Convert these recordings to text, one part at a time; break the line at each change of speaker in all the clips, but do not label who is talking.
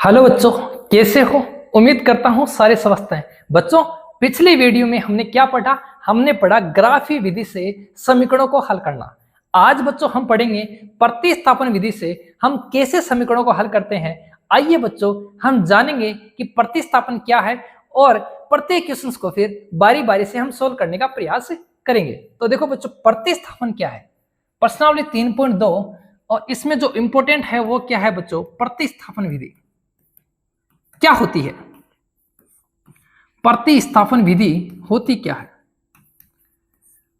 Hello बच्चों, कैसे हो? उम्मीद करता हूं सारे स्वस्थ हैं। बच्चों, पिछली वीडियो में हमने क्या पढ़ा? हमने पढ़ा ग्राफी विधि से समीकरणों को हल करना। आज बच्चों हम पढ़ेंगे प्रतिस्थापन विधि से हम कैसे समीकरणों को हल करते हैं। आइए बच्चों, हम जानेंगे कि प्रतिस्थापन क्या है और प्रत्येक क्वेश्चन को फिर बारी बारी से हम सोल्व करने का प्रयास करेंगे। तो देखो बच्चों, प्रतिस्थापन क्या है? प्रश्नावली 3.2 और इसमें जो इंपॉर्टेंट है वो क्या है बच्चों? प्रतिस्थापन विधि क्या होती है? प्रतिस्थापन विधि होती क्या है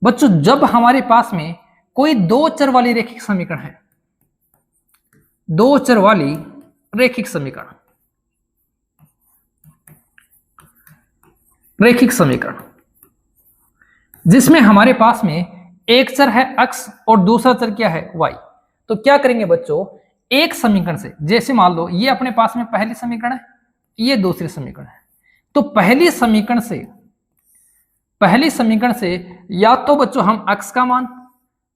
बच्चों? जब हमारे पास में कोई दो चर वाली रैखिक समीकरण है, दो चर वाली रैखिक समीकरण, जिसमें हमारे पास में एक चर है x और दूसरा चर क्या है y। तो क्या करेंगे बच्चों? एक समीकरण से, जैसे मान लो ये अपने पास में पहली समीकरण है, ये दूसरी समीकरण है, तो पहली समीकरण से या तो बच्चों हम x का मान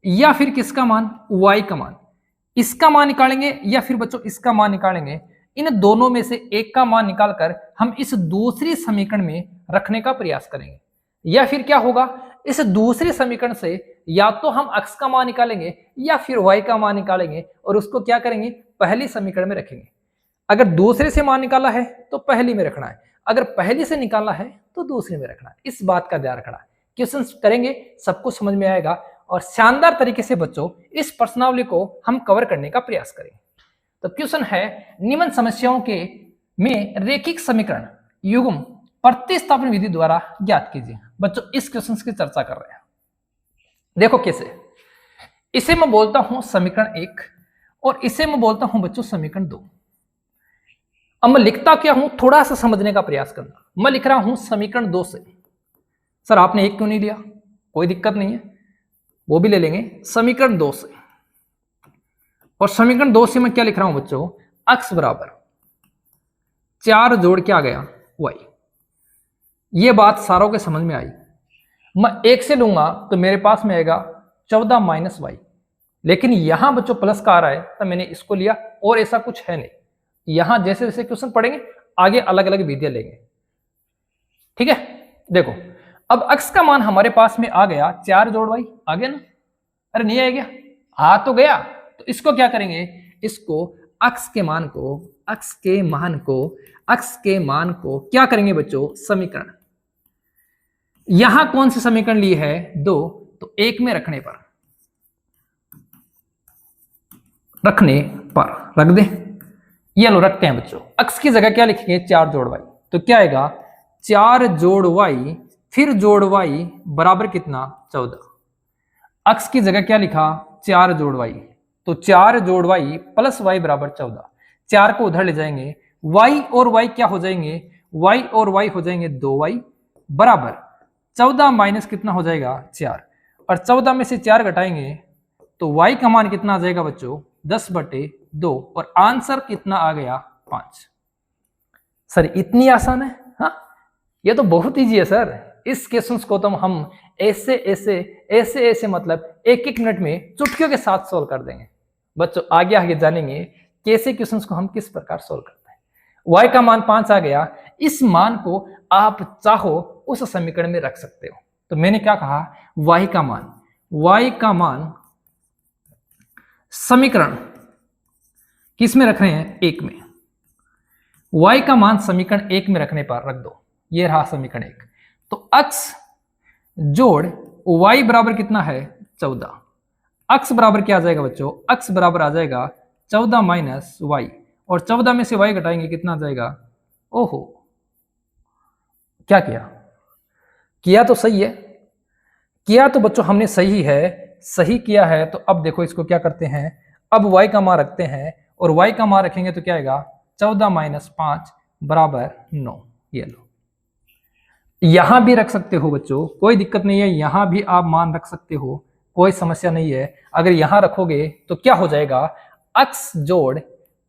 या फिर किसका मान? y का मान, इसका मान निकालेंगे या फिर बच्चों इसका मान निकालेंगे। इन दोनों में से एक का मान निकालकर हम इस दूसरी समीकरण में रखने का प्रयास करेंगे। या फिर क्या होगा? इस दूसरी समीकरण से या तो हम x का मान निकालेंगे या फिर y का मान निकालेंगे और उसको क्या करेंगे? पहली समीकरण में रखेंगे। अगर दूसरे से मान निकाला है तो पहली में रखना है, अगर पहली से निकाला है तो दूसरी में रखना है। इस बात का ध्यान रखना है। क्वेश्चन करेंगे, सबको समझ में आएगा और शानदार तरीके से बच्चों इस प्रश्नावली को हम कवर करने का प्रयास करेंगे। तो क्वेश्चन है, निम्न समस्याओं के में रैखिक समीकरण युग्म प्रतिस्थापन विधि द्वारा ज्ञात कीजिए। बच्चों इस क्वेश्चन की चर्चा कर रहे हैं। देखो कैसे, इसे मैं बोलता हूं समीकरण 1 और इसे मैं बोलता हूं बच्चों समीकरण 2। अब मैं लिखता क्या हूं, थोड़ा सा समझने का प्रयास करना। मैं लिख रहा हूं समीकरण 2 से। सर आपने एक क्यों नहीं लिया? कोई दिक्कत नहीं है, वो भी ले लेंगे। समीकरण 2 से, और समीकरण 2 से मैं क्या लिख रहा हूं बच्चों? x बराबर 4 जोड़ क्या आ गया? y। ये बात सारों के समझ में आई। मैं 1 से लूंगा तो मेरे पास में आएगा 14 माइनस y, लेकिन यहां बच्चों प्लस का आ रहा है तो मैंने इसको लिया और ऐसा कुछ है नहीं। यहां जैसे जैसे क्वेश्चन पढ़ेंगे आगे अलग अलग विधियां लेंगे, ठीक है। देखो अब x का मान हमारे पास में आ गया 4 जोड़ y। आ गया ना? अरे नहीं आ गया? आ तो गया। तो इसको क्या करेंगे? इसको x के मान को क्या करेंगे बच्चों? समीकरण, यहां कौन सी समीकरण ली है? 2। तो 1 में रखने पर रख दे। ये लो रखते हैं बच्चों। x की जगह क्या लिखेंगे? 4 जोड़ y। तो क्या आएगा? 4 जोड़ y फिर जोड़ y बराबर कितना? 14। x की जगह क्या लिखा? 4 जोड़ y। तो 4 जोड़ y प्लस y बराबर 14। 4 को उधर ले जाएंगे, y और y क्या हो जाएंगे? y और y हो जाएंगे 2y बराबर 14 माइनस कितना हो जाएगा? 4। और 14 में से 4 घटाएंगे तो y का मान कितना आ जाएगा बच्चों? 10/2 और आंसर कितना आ गया? 5। सर इतनी आसान है? हाँ, ये तो बहुत इजी है सर। इस क्वेश्चन को तो हम ऐसे मतलब एक एक मिनट में चुटकियों के साथ सोल्व कर देंगे। बच्चों आगे आगे जानेंगे कैसे क्वेश्चंस को हम किस प्रकार सोल्व करते हैं। y का मान 5 आ गया। इस मान को आप चाहो उस समीकरण में रख सकते हो। तो मैंने क्या कहा? y का मान समीकरण किस में रख रहे हैं? 1 में। y का मान समीकरण 1 में रखने पर रख दो। ये रहा समीकरण 1। तो x जोड़ y बराबर कितना है? 14। x बराबर क्या आ जाएगा बच्चों? x बराबर आ जाएगा 14 माइनस y, और 14 में से y घटाएंगे कितना आ जाएगा? ओहो, क्या किया तो सही है। किया तो बच्चों हमने सही किया है। तो अब देखो इसको क्या करते हैं? अब y का मान रखते हैं और y का मान रखेंगे तो क्या आएगा? 14 माइनस 5 बराबर 9। ये लो, यहां भी रख सकते हो बच्चों, कोई दिक्कत नहीं है। यहां भी आप मान रख सकते हो, कोई समस्या नहीं है। अगर यहां रखोगे तो क्या हो जाएगा? x जोड़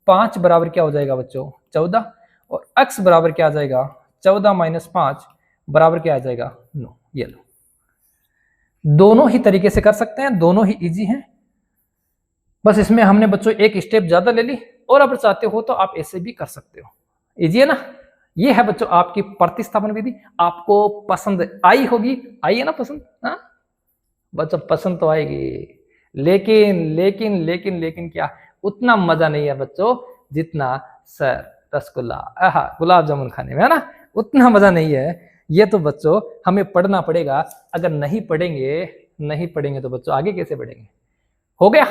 5 बराबर क्या हो जाएगा बच्चों? 14। और x बराबर क्या आ जाएगा? 14 माइनस 5 बराबर क्या आ जाएगा? 9। ये लो, दोनों ही तरीके से कर सकते हैं, दोनों ही इजी हैं। बस इसमें हमने बच्चों एक स्टेप ज्यादा ले ली और अगर चाहते हो तो आप ऐसे भी कर सकते हो। इजी है ना। ये है बच्चों आपकी प्रतिस्थापन विधि। आपको पसंद आई होगी, आई है ना पसंद? हाँ बच्चों पसंद तो आएगी, लेकिन लेकिन लेकिन लेकिन क्या, उतना मजा नहीं है बच्चों जितना सर रसगुल्ला आहा गुलाब जामुन खाने में, है ना, उतना मजा नहीं है। ये तो बच्चों हमें पढ़ना पड़ेगा। अगर नहीं पढ़ेंगे तो बच्चों आगे कैसे बढ़ेंगे। हो गया।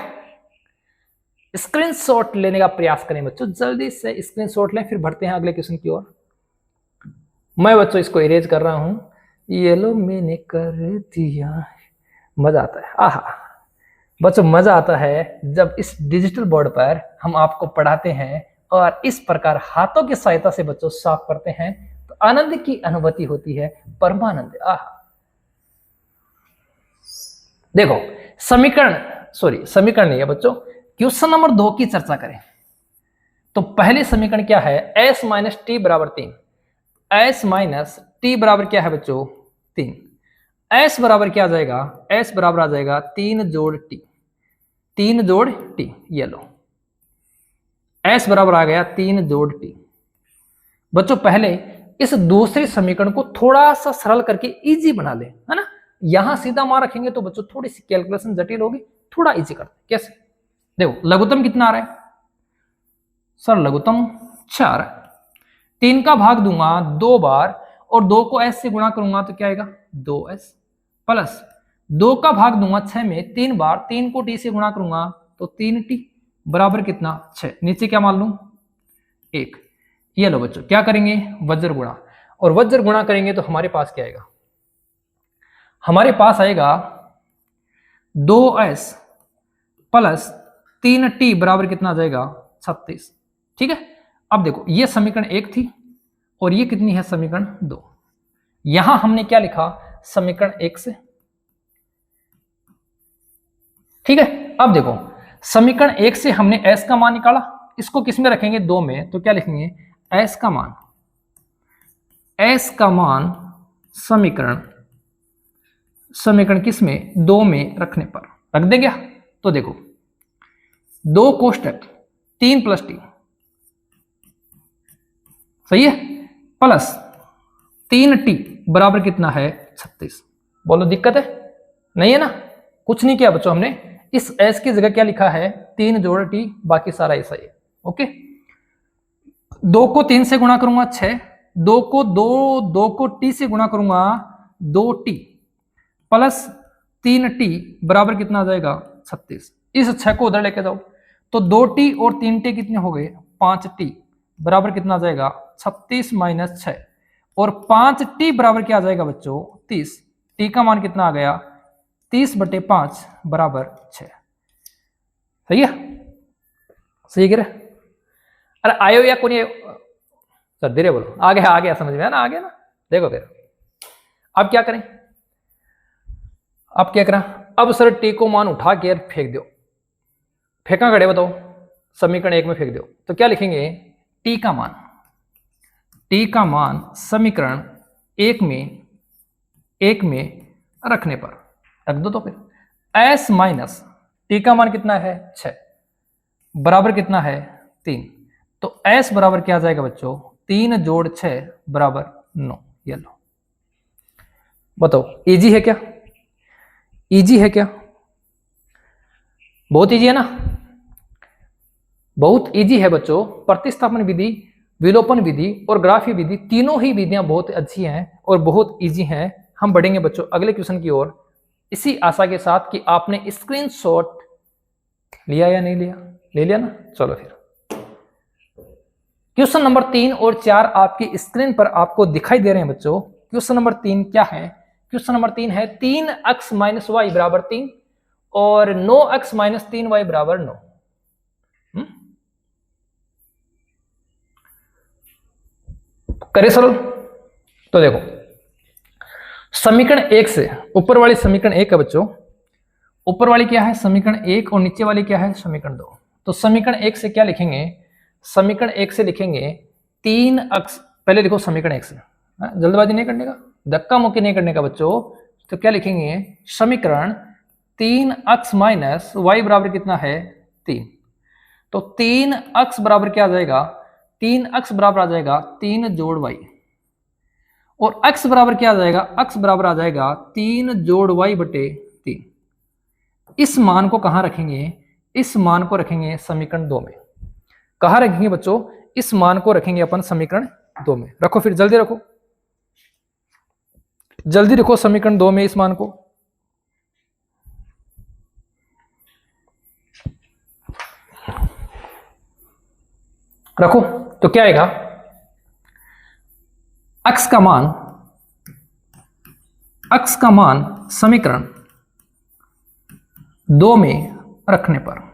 स्क्रीनशॉट लेने का प्रयास करें बच्चों, जल्दी से स्क्रीनशॉट लें, फिर बढ़ते हैं अगले क्वेश्चन की ओर। मैं बच्चों इसको इरेज कर रहा हूं। ये लो मैंने कर दिया। मजा आता है, आहा बच्चों मजा आता है जब इस डिजिटल बोर्ड पर हम आपको पढ़ाते हैं और इस प्रकार हाथों की सहायता से बच्चों साफ करते हैं, तो आनंद की अनुभूति होती है, परमानंद। आहा देखो समीकरण नहीं है बच्चों, क्वेश्चन नंबर 2 की चर्चा करें तो पहले समीकरण क्या है, s माइनस टी बराबर 3। s माइनस टी बराबर क्या है बच्चों 3। s बराबर क्या आ जाएगा, s बराबर आ जाएगा 3 जोड़ टी, 3 जोड़ टी, ये लो s बराबर आ गया 3 जोड़ टी। बच्चों पहले इस दूसरे समीकरण को थोड़ा सा सरल करके इजी बना ले, है ना। यहां सीधा मान रखेंगे तो बच्चों थोड़ी सी कैलकुलेशन जटिल होगी, थोड़ा इजी करते। कैसे, देखो लघुत्तम कितना आ रहा है सर, लघुत्तम 4। 3 का भाग दूंगा 2 बार और 2 को s से गुणा करूंगा तो क्या आएगा 2s, प्लस 2 का भाग दूंगा 6 में 3 बार, 3 को t से गुणा करूंगा तो 3t बराबर कितना 6। नीचे क्या मान लूं 1। ये लो बच्चों क्या करेंगे वज्र गुणा, और वज्र गुणा करेंगे तो हमारे पास क्या आएगा, हमारे पास आएगा 2s प्लस 3t बराबर कितना आ जाएगा 36। ठीक है। अब देखो ये समीकरण 1 थी और ये कितनी है समीकरण 2। यहां हमने क्या लिखा समीकरण 1 से। ठीक है। अब देखो समीकरण 1 से हमने s का मान निकाला, इसको किस में रखेंगे 2 में, तो क्या लिखेंगे s का मान समीकरण किस में 2 में रखने पर रख दे गया। तो देखो 2 कोष्टक 3 प्लस टी, सही है, प्लस 3t बराबर कितना है 36। बोलो दिक्कत है नहीं है ना। कुछ नहीं किया बच्चों, हमने इस s की जगह क्या लिखा है 3 जोड़ t, बाकी सारा ऐसा ही है। ओके, 2 को 3 से गुणा करूंगा 6, 2 को t से गुणा करूंगा 2t, प्लस 3t बराबर कितना आ जाएगा 36। इस 6 को उधर लेके जाओ तो 2t और 3t कितने हो गए 5t बराबर कितना आ जाएगा 36 माइनस 6, और 5t बराबर क्या आ जाएगा बच्चों 30। t का मान कितना आ गया 30/5 बराबर 6। सही है, सही कह रहे। अरे आयो या कौन सर धीरे बोलो, आ गया समझ में, है ना, आ गया ना। देखो फिर अब क्या करें, अब क्या करें, अब सर टी को मान उठा के फेंक दो, फेंका खड़े बताओ समीकरण 1 में फेंक दो तो क्या लिखेंगे टी का मान समीकरण 1 में रखने पर रख दो। तो फिर s माइनस टी का मान कितना है 6 बराबर कितना है 3, तो s बराबर क्या आ जाएगा बच्चों 3 जोड़ 6 बराबर 9। ये लो बताओ इजी है क्या, इजी है क्या, बहुत इजी है ना, बहुत इजी है बच्चों। प्रतिस्थापन विधि, विलोपन विधि और ग्राफी विधि, तीनों ही विधियां बहुत अच्छी हैं और बहुत इजी हैं। हम बढ़ेंगे बच्चों अगले क्वेश्चन की ओर, इसी आशा के साथ कि आपने स्क्रीनशॉट लिया या नहीं लिया, ले लिया ना। चलो फिर क्वेश्चन नंबर 3 और 4 आपकी स्क्रीन पर आपको दिखाई दे रहे हैं बच्चों। क्वेश्चन नंबर 3 क्या है, क्वेश्चन नंबर 3 है 3x माइनस वाई बराबर 3 और 9x माइनस 3y बराबर 9। करे सरल। तो देखो समीकरण 1 से, ऊपर वाली समीकरण 1 है बच्चों, ऊपर वाली क्या है समीकरण 1 और नीचे वाली क्या है समीकरण 2। तो समीकरण 1 से क्या लिखेंगे, समीकरण 1 से लिखेंगे 3x, पहले लिखो समीकरण 1 से, जल्दबाजी नहीं करने का, धक्का मुक्की नहीं करने का बच्चों। तो क्या लिखेंगे समीकरण 3x माइनस वाई बराबर कितना है 3, तो 3x बराबर क्या आ जाएगा, 3x बराबर आ जाएगा 3 जोड़ y, और x बराबर क्या आ जाएगा, x बराबर आ जाएगा 3 जोड़ y बटे 3। इस मान को कहां रखेंगे, इस मान को रखेंगे समीकरण 2 में। कहां रखेंगे बच्चों, इस मान को रखेंगे अपन समीकरण 2 में। रखो फिर, जल्दी रखो, जल्दी रखो समीकरण 2 में इस मान को। रखो तो क्या आएगा, x का मान समीकरण 2 में रखने पर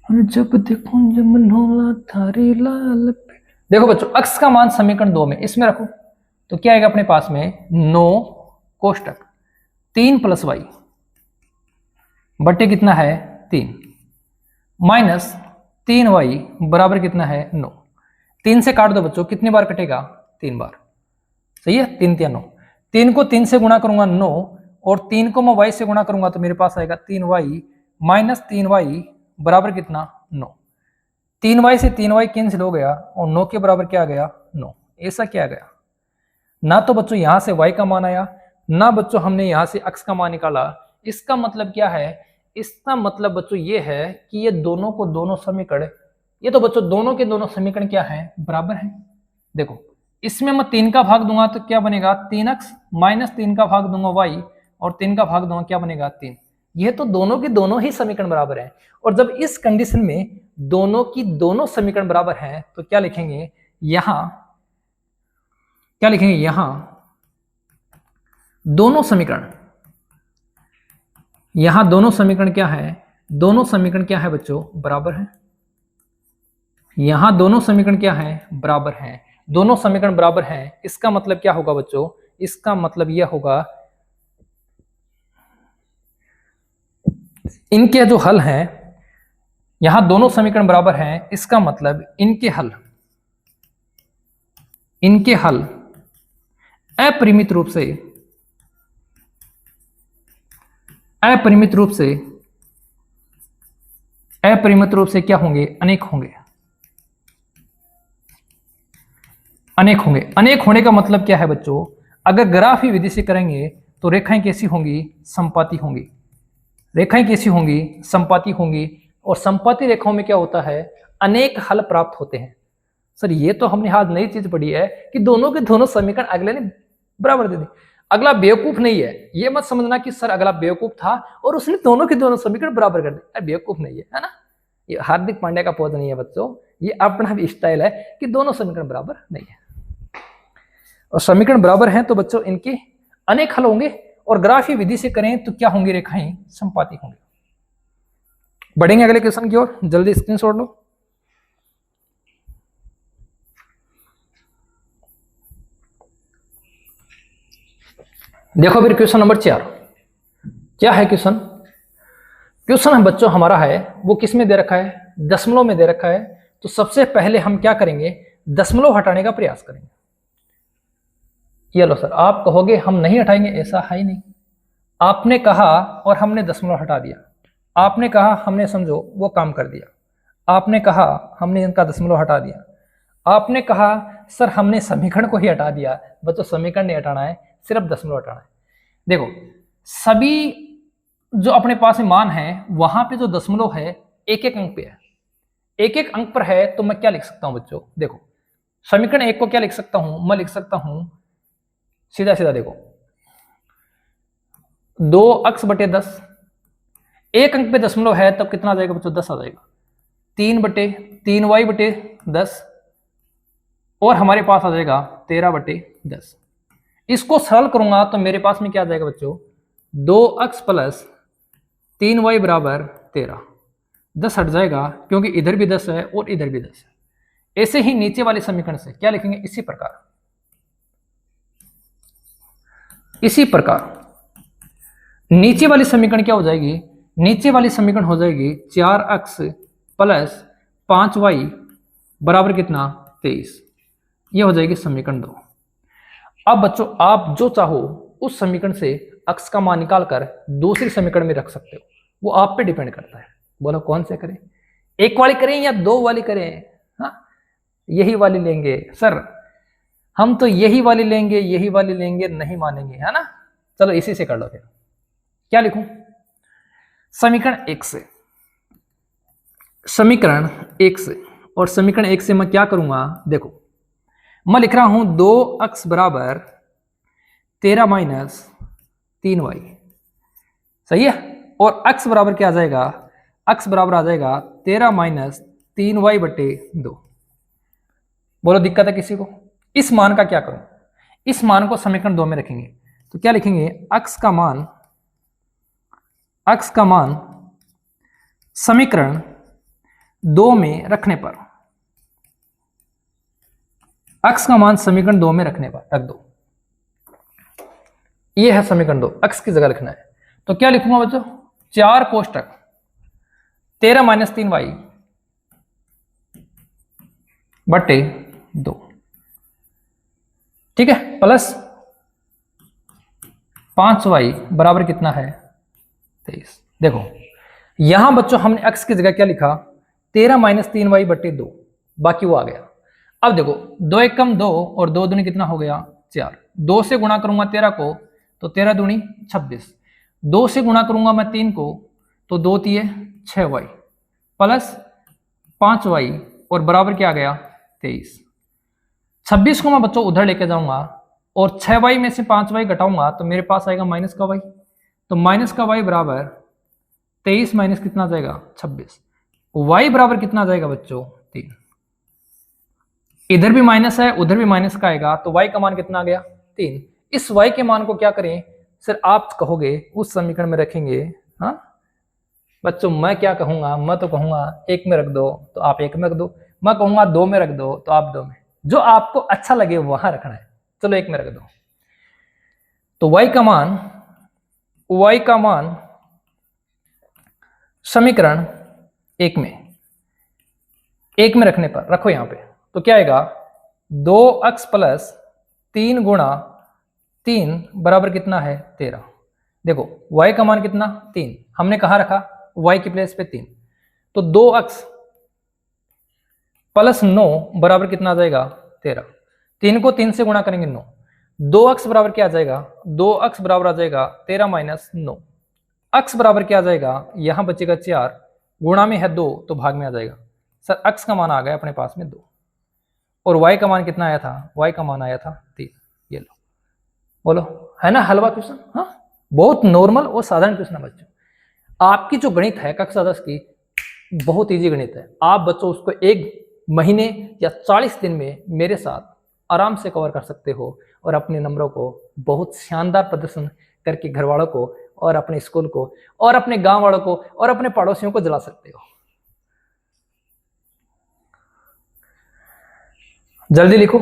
जब देखो जब मनोला थारी लाल। देखो बच्चों, x का मान समीकरण 2 में इसमें रखो तो क्या आएगा अपने पास में, 9 कोष्टक 3 प्लस y बटे कितना है 3 माइनस 3y बराबर कितना है 9। 3 से काट दो बच्चों, कितनी बार कटेगा, 3 बार। सही है, 3 3 9। 3 को 3 से गुणा करूंगा 9, और 3 को मैं y से गुणा करूंगा तो मेरे पास आएगा 3y माइनस 3y बराबर कितना 9। 3y से 3y कैंसिल हो गया और 9 के बराबर क्या आ गया 9। ऐसा क्या आ गया, ना तो बच्चों यहां से y का मान आया, ना बच्चों हमने यहां से x का मान निकाला। इसका मतलब क्या है, इसका मतलब बच्चों ये है कि ये दोनों को दोनों समीकरण, ये तो बच्चों दोनों के दोनों समीकरण क्या है, बराबर है। देखो इसमें मैं 3 का भाग दूंगा तो क्या बनेगा 3x माइनस 3 का भाग दूंगा y, और 3 का भाग दूंगा क्या बनेगा 3। ये तो दोनों के दोनों ही समीकरण बराबर हैं। और जब इस कंडीशन में दोनों की दोनों समीकरण बराबर हैं तो क्या लिखेंगे, यहां क्या लिखेंगे, यहां दोनों समीकरण, यहां दोनों समीकरण क्या है, दोनों समीकरण क्या है बच्चों, बराबर है। यहां दोनों समीकरण क्या है, बराबर हैं। दोनों समीकरण बराबर हैं, इसका मतलब क्या होगा बच्चों, इसका मतलब यह होगा इनके जो हल हैं, यहां दोनों समीकरण बराबर हैं, इसका मतलब इनके हल अपरिमित रूप से क्या होंगे, अनेक होंगे। अनेक होने का मतलब क्या है बच्चों, अगर ग्राफी विधि से करेंगे तो रेखाएं कैसी होंगी, संपाती होंगी। रेखाएं कैसी होंगी, संपाती होंगी। और संपाती रेखाओं में क्या होता है, अनेक हल प्राप्त होते हैं। सर ये तो हमने आज नई चीज पढ़ी है कि दोनों के दोनों समीकरण अगले ने बराबर दे दी। अगला बेवकूफ नहीं है, ये मत समझना कि सर अगला बेवकूफ था और उसने दोनों के दोनों समीकरण बराबर कर दिए। बेवकूफ नहीं है ना, ये हार्दिक पांड्या का पौध नहीं है बच्चों, ये अपना भी स्टाइल है कि दोनों समीकरण बराबर नहीं है। और समीकरण बराबर हैं तो बच्चों इनके अनेक हल होंगे, और ग्राफी विधि से करें तो क्या होंगी, रेखाएं संपाती होंगी। बढ़ेंगे अगले क्वेश्चन की ओर, जल्दी स्क्रीनशॉट लो। देखो फिर क्वेश्चन नंबर 4 क्या है। क्वेश्चन है बच्चों हमारा है वो किस में दे रखा है, दशमलव में दे रखा है। तो सबसे पहले हम क्या करेंगे, दशमलव हटाने का प्रयास करेंगे। ये लो सर, आप कहोगे हम नहीं हटाएंगे, ऐसा है ही नहीं। आपने कहा और हमने दशमलव हटा दिया, आपने कहा हमने समझो वो काम कर दिया, आपने कहा हमने इनका दशमलव हटा दिया, आपने कहा सर हमने समीकरण को ही हटा दिया। बच्चों समीकरण नहीं हटाना है, सिर्फ दशमलव हटाना है। देखो सभी जो अपने पास में मान है वहां पे जो दशमलव है एक एक अंक पे है, एक एक अंक पर है। तो मैं क्या लिख सकता हूं बच्चों, देखो समीकरण 1 को क्या लिख सकता हूं, मैं लिख सकता हूं सीधा सीधा, देखो 2x बटे 10, एक अंक पे दशमलव है तब कितना आ जाएगा बच्चों, 10 आ जाएगा। 3y बटे 10, और हमारे पास आ जाएगा 13 बटे 10। इसको सरल करूंगा तो मेरे पास में क्या आ जाएगा बच्चों, 2x प्लस 3y बराबर 13। 10 हट जाएगा क्योंकि इधर भी 10 है और इधर भी 10 है। ऐसे ही नीचे वाले समीकरण से क्या लिखेंगे, इसी प्रकार नीचे वाली समीकरण क्या हो जाएगी, नीचे वाली समीकरण हो जाएगी 4x प्लस 5y बराबर कितना 23। ये हो जाएगी समीकरण 2। अब बच्चों आप जो चाहो उस समीकरण से अक्स का मान निकालकर दूसरी समीकरण में रख सकते हो, वो आप पे डिपेंड करता है। बोलो कौन से करें, एक वाली करें या दो वाली करें? हाँ, यही वाली लेंगे सर, हम तो यही वाली लेंगे, यही वाली लेंगे, नहीं मानेंगे, है ना। चलो इसी से कर लो फिर। क्या लिखूं? समीकरण 1 से, समीकरण 1 से, और समीकरण 1 से मैं क्या करूंगा, देखो मैं लिख रहा हूं 2x बराबर 13 माइनस 3y, सही है। और x बराबर क्या आ जाएगा, x बराबर आ जाएगा 13 माइनस 3y बटे 2। बोलो दिक्कत है किसी को? इस मान का क्या करूं, इस मान को समीकरण 2 में रखेंगे तो क्या लिखेंगे, x का मान समीकरण 2 में रखने पर, x का मान समीकरण 2 में रखने पर रख दो। ये है समीकरण 2, x की जगह लिखना है तो क्या लिखूंगा बच्चों, 4 कोष्टक 13 माइनस 3y बटे 2, ठीक है, प्लस 5y बराबर कितना है 23। देखो यहां बच्चों हमने x की जगह क्या लिखा, 13 माइनस 3y बटे 2, बाकी वो आ गया। अब देखो 2 एक कम 2 और 2 दूनी कितना हो गया 4, 2 से गुणा करूंगा 13 को तो 13 दूनी 26, 2 से गुणा करूंगा मैं 3 को तो 2 तिये 6y प्लस 5y और बराबर क्या आ गया 23। 26 को मैं बच्चों उधर लेके जाऊंगा और 6y में से 5y घटाऊंगा तो मेरे पास आएगा माइनस का y, तो माइनस का y बराबर 23 माइनस कितना आ जाएगा 26, y बराबर कितना आ जाएगा बच्चों 3। इधर भी माइनस है उधर भी माइनस का आएगा तो y का मान कितना आ गया 3। इस y के मान को क्या करें सर, आप कहोगे उस समीकरण में रखेंगे। हाँ बच्चों मैं क्या कहूंगा, मैं तो कहूंगा 1 में रख दो तो आप 1 में रख दो, मैं कहूंगा 2 में रख दो तो आप 2 में, जो आपको अच्छा लगे वहां रखना है। चलो 1 में रख दो तो y का मान समीकरण 1 में रखने पर रखो यहां पे तो क्या आएगा 2x प्लस 3 गुणा 3 बराबर कितना है 13। देखो y का मान कितना 3, हमने कहा रखा y की प्लेस पे 3, तो 2x प्लस 9 बराबर कितना आ जाएगा 13। 3 को 3 से गुणा करेंगे 9, 2x बराबर क्या आ जाएगा, 2x बराबर आ जाएगा 13 माइनस 9, x बराबर क्या आ जाएगा, यहां बचेगा 4, गुणा में है 2 तो भाग में आ जाएगा। सर x का मान आ गया अपने पास में 2 और y का मान कितना आया था, y का मान आया था 3। ये लो, बोलो है ना हलवा क्वेश्चन। हाँ बहुत नॉर्मल और साधारण क्वेश्चन है बच्चों। आपकी जो गणित है कक्षा 10 की बहुत इजी गणित है, आप बच्चों उसको 1 महीने या 40 दिन में मेरे साथ आराम से कवर कर सकते हो और अपने नंबरों को बहुत शानदार प्रदर्शन करके घर वालों को और अपने स्कूल को और अपने गांव वालों को और अपने पड़ोसियों को जला सकते हो। जल्दी लिखो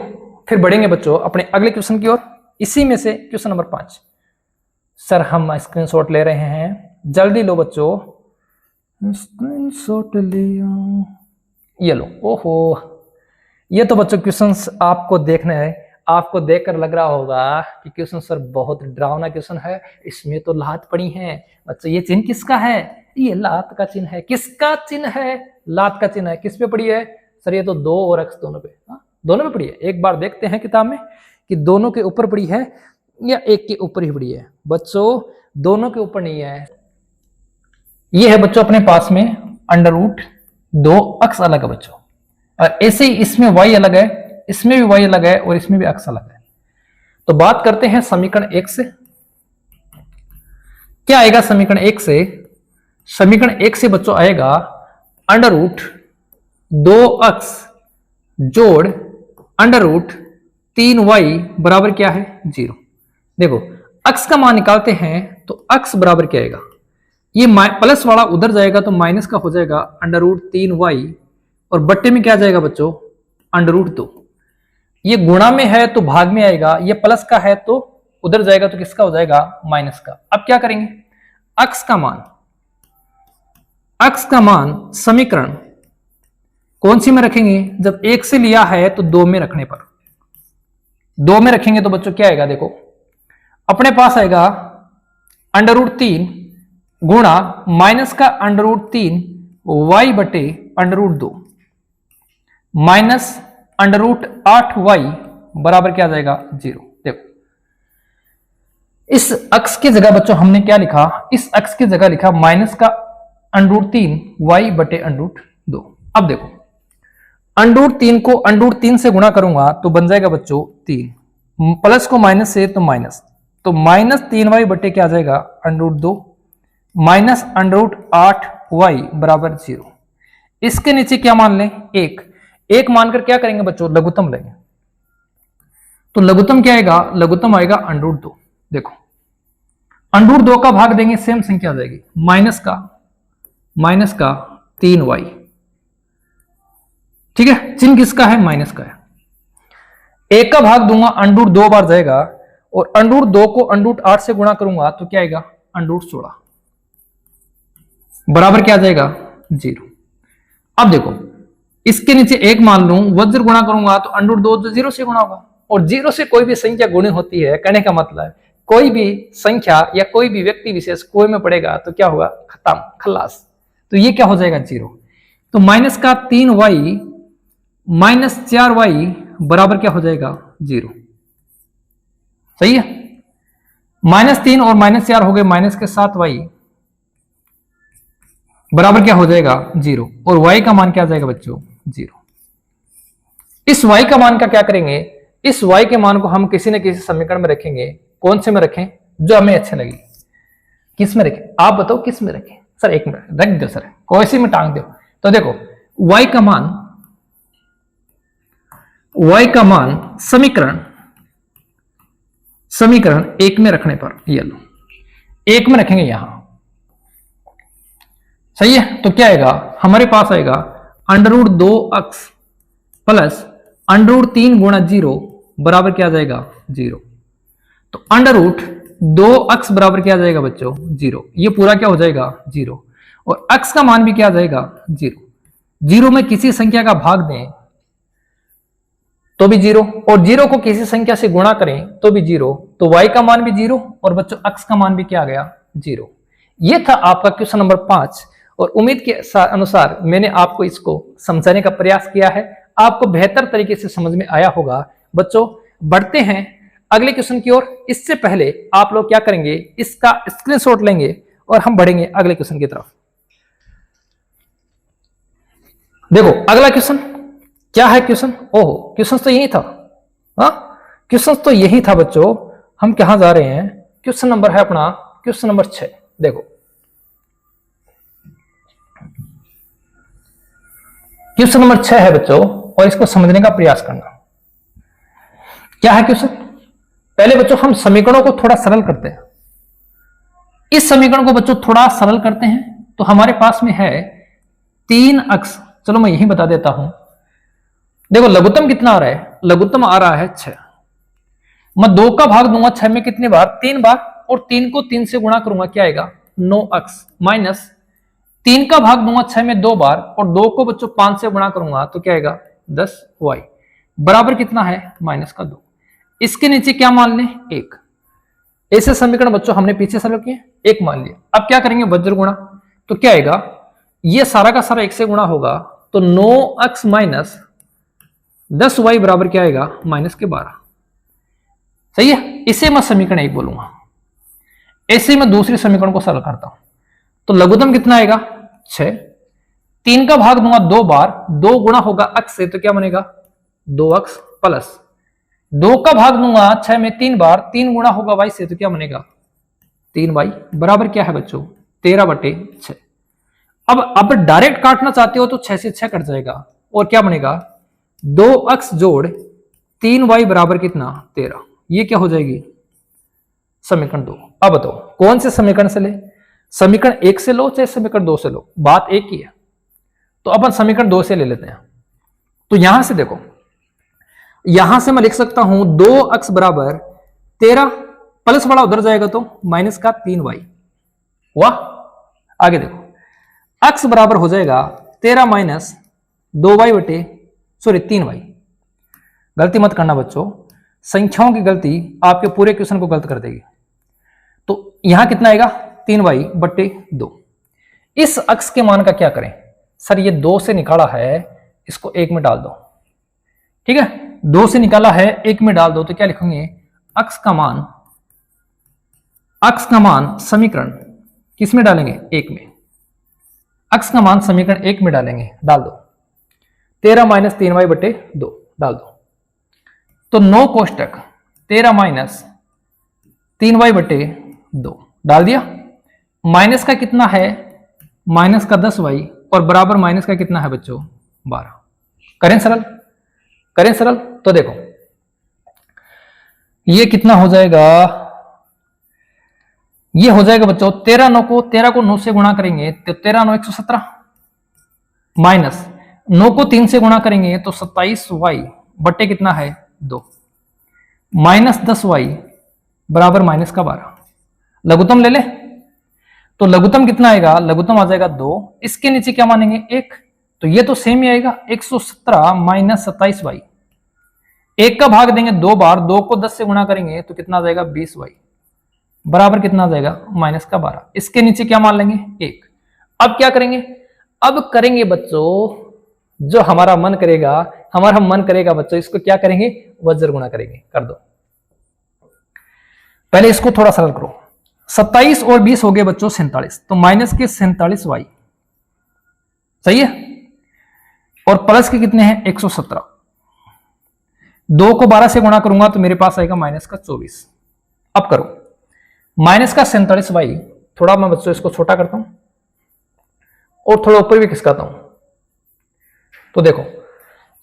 फिर बढ़ेंगे बच्चों अपने अगले क्वेश्चन की ओर। इसी में से क्वेश्चन नंबर 5। सर हम स्क्रीनशॉट ले रहे हैं, जल्दी लो बच्चों, स्क्रीनशॉट लिया, ये लो। ओहो ये तो बच्चों क्वेश्चंस आपको देखना है, आपको देखकर लग रहा होगा कि क्वेश्चन सर बहुत डरावना क्वेश्चन है, इसमें तो लात पड़ी है। बच्चों ये चिन्ह किसका है, ये लात का चिन्ह है। किसका चिन्ह है, लात का चिन्ह है। किस पे पड़ी है सर, ये तो 2 और x दोनों पे, दोनों पे पड़ी है। एक बार देखते हैं किताब में कि दोनों के ऊपर पड़ी है या एक के ऊपर ही पड़ी है। बच्चों दोनों के ऊपर नहीं है, ये है बच्चों अपने पास में अंडर रूट 2x अलग है बच्चों, और ऐसे ही इसमें y अलग है, इसमें भी y अलग है और इसमें भी x अलग है। तो बात करते हैं समीकरण 1 से। क्या आएगा समीकरण 1 से, समीकरण 1 से बच्चों आएगा अंडर रूट 2x जोड़ अंडर रूट 3y बराबर क्या है 0। देखो x का मान निकालते हैं तो x बराबर क्या आएगा, ये प्लस वाला उधर जाएगा तो माइनस का हो जाएगा अंडर रूट 3y और बट्टे में क्या जाएगा बच्चों अंडर रूट 2। ये गुणा में है तो भाग में आएगा, ये प्लस का है तो उधर जाएगा तो किसका हो जाएगा माइनस का। अब क्या करेंगे, x का मान समीकरण कौन सी में रखेंगे, जब 1 से लिया है तो 2 में रखने पर, 2 में रखेंगे तो बच्चों क्या आएगा, देखो अपने पास आएगा √3 गुणा माइनस का √3 y बटे √2 माइनस √8y बराबर क्या आ जाएगा 0। देखो इस अक्ष की जगह बच्चों हमने क्या लिखा, इस अक्ष की जगह लिखा माइनस का √3 y बटे √2। अब देखो √3 को √3 से गुणा करूंगा तो बन जाएगा बच्चों 3, प्लस को माइनस से तो माइनस, तो माइनस 3y बटे क्या आ जाएगा √2 माइनस √8y बराबर 0। इसके नीचे क्या मान लें, एक मानकर क्या करेंगे बच्चों, लघुत्तम लेंगे। तो लघुत्तम क्या आएगा, लघुत्तम आएगा √2। देखो √2 का भाग देंगे सेम संख्या आ जाएगी, माइनस का 3y। ठीक है, चिन्ह किसका है, माइनस का है। एक का भाग दूंगा √2 बार जाएगा और √2 को √8 से गुणा करूंगा तो क्या आएगा √16 बराबर क्या आ जाएगा 0। अब देखो इसके नीचे एक मान लूं, वज्र गुणा करूंगा तो √2 तो 0 से गुणा होगा, और 0 से कोई भी संख्या गुणी होती है, कहने का मतलब कोई भी संख्या या कोई भी व्यक्ति विशेष कोई में पड़ेगा तो क्या होगा, खत्म, खल्लास। तो ये क्या हो जाएगा 0। तो माइनस का 3y माइनस 4y बराबर क्या हो जाएगा 0। सही है, -3 और -4 हो गए, माइनस के 7y बराबर क्या हो जाएगा 0, और y का मान क्या आ जाएगा बच्चों 0। इस y का मान का क्या करेंगे, इस y के मान को हम किसी न किसी समीकरण में रखेंगे। कौन से में रखें, जो हमें अच्छे लगे। किस में रखें, आप बताओ किस में रखें। सर एक मिनट रख दो सर, कोई सी में टांग दो। तो देखो y का मान समीकरण 1 में रखने पर, ये लो 1 में रखेंगे यहां, सही है। तो क्या आएगा, हमारे पास आएगा √2x प्लस √3 गुणा 0 बराबर क्या आ जाएगा 0। तो √2x बराबर क्या आ जाएगा बच्चों 0, ये पूरा क्या हो जाएगा 0, और x का मान भी क्या आ जाएगा 0। 0 में किसी संख्या का भाग दें तो भी 0, और 0 को किसी संख्या से गुणा करें तो भी 0, तो y का मान भी 0 और बच्चों x का मान भी क्या आ गया 0। ये था आपका क्वेश्चन नंबर 5, और उम्मीद के अनुसार मैंने आपको इसको समझाने का प्रयास किया है, आपको बेहतर तरीके से समझ में आया होगा। बच्चों बढ़ते हैं अगले क्वेश्चन की ओर। इससे पहले आप लोग क्या करेंगे, इसका स्क्रीनशॉट लेंगे और हम बढ़ेंगे अगले क्वेश्चन की तरफ। देखो अगला क्वेश्चन क्या है, क्वेश्चन ओहो क्वेश्चन तो यही था, हाँ क्वेश्चन तो यही था बच्चों। हम कहां जा रहे हैं, क्वेश्चन नंबर है अपना क्वेश्चन नंबर 6। देखो क्वेश्चन नंबर 6 है बच्चों, और इसको समझने का प्रयास करना। क्या है क्वेश्चन, पहले बच्चों हम समीकरणों को थोड़ा सरल करते हैं। इस समीकरण को बच्चों थोड़ा सरल करते हैं, तो हमारे पास में है 3x, चलो मैं यही बता देता हूं। देखो लघुत्तम कितना आ रहा है, लघुत्तम आ रहा है 6। मैं 2 का भाग दूंगा 6 में कितनी बार, 3 बार, और 3 को 3 से गुणा करूंगा क्या आएगा 9x, माइनस 3 का भाग दूंगा 6 में 2 बार, और 2 को बच्चों 5 से गुणा करूंगा तो क्या आएगा 10y बराबर कितना है -2। इसके नीचे क्या मान लें 1। ऐसे समीकरण बच्चों हमने पीछे सॉल्व किए, 1 मान लिया। अब क्या करेंगे वज्र गुणा, तो क्या आएगा, ये सारा का सारा 1 से गुणा होगा, तो 9x माइनस 10y बराबर क्या आएगा -12। सही है, इसे मैं समीकरण 1 बोलूंगा। ऐसे मैं दूसरी समीकरण को सरल करता हूं, तो लघुत्तम कितना आएगा 6। 3 का भाग दूंगा 2 बार, 2 गुणा होगा x से तो क्या बनेगा 2x, प्लस 2 का भाग दूंगा 6 में 3 बार, 3 गुणा होगा y से तो क्या बनेगा 3y बराबर क्या है बच्चों 13/6। अब डायरेक्ट काटना चाहते हो तो 6 से 6 कट जाएगा, और क्या बनेगा 2x जोड़ 3y बराबर कितना 13। ये क्या हो जाएगी समीकरण 2। अब बताओ कौन से समीकरण से ले, समीकरण 1 से लो चाहे समीकरण 2 से लो, बात एक ही है। तो अपन समीकरण 2 से ले लेते हैं। तो यहां से देखो, यहां से मैं लिख सकता हूं 2x बराबर 13, प्लस वाला उधर जाएगा तो माइनस का 3y। वाह, आगे देखो x बराबर हो जाएगा 13 माइनस 2y बटे 3y। गलती मत करना बच्चों, संख्याओं की गलती आपके पूरे क्वेश्चन को गलत कर देगी। तो यहां कितना आएगा 3y/2। इस अक्स के मान का क्या करें सर, ये 2 से निकाला है, इसको 1 में डाल दो। ठीक है, 2 से निकाला है 1 में डाल दो, तो क्या लिखेंगे अक्स का मान समीकरण किस में डालेंगे 1 में, अक्स का मान समीकरण 1 में डालेंगे, डाल दो 13 - 3y/2 डाल दो। तो 9 कोष्टक 13 - 3y/2 डाल दिया। माइनस का कितना है, माइनस का 10y और बराबर माइनस का कितना है बच्चों 12। करें सरल, तो देखो ये कितना हो जाएगा, ये हो जाएगा बच्चों 13 को 9 से गुणा करेंगे तो 13 9 117 माइनस 9 को 3 से गुणा करेंगे तो 27y/ कितना है 2 माइनस 10y बराबर माइनस का 12। लघुत्तम ले ले, तो लघुत्तम कितना आएगा, लघुत्तम आ जाएगा 2। इसके नीचे क्या मानेंगे 1, तो ये तो सेम ही आएगा 117 माइनस 27y। 1 का भाग देंगे 2 बार, 2 को 10 से गुणा करेंगे तो कितना आ जाएगा 20y बराबर कितना आ जाएगा माइनस का 12। इसके नीचे क्या मान लेंगे 1। अब क्या करेंगे, अब करेंगे बच्चों जो हमारा मन करेगा बच्चों, इसको क्या करेंगे वज्र गुणा करेंगे। कर दो, पहले इसको थोड़ा सरल करो। 27 और 20 हो गए बच्चों 47, तो माइनस के 47y सही है, और प्लस के कितने हैं 117। 2 को 12 से गुणा करूंगा तो मेरे पास आएगा माइनस का 24। अब करो माइनस का 47y, थोड़ा मैं बच्चों इसको छोटा करता हूं और थोड़ा ऊपर भी खिसकाता हूं, तो देखो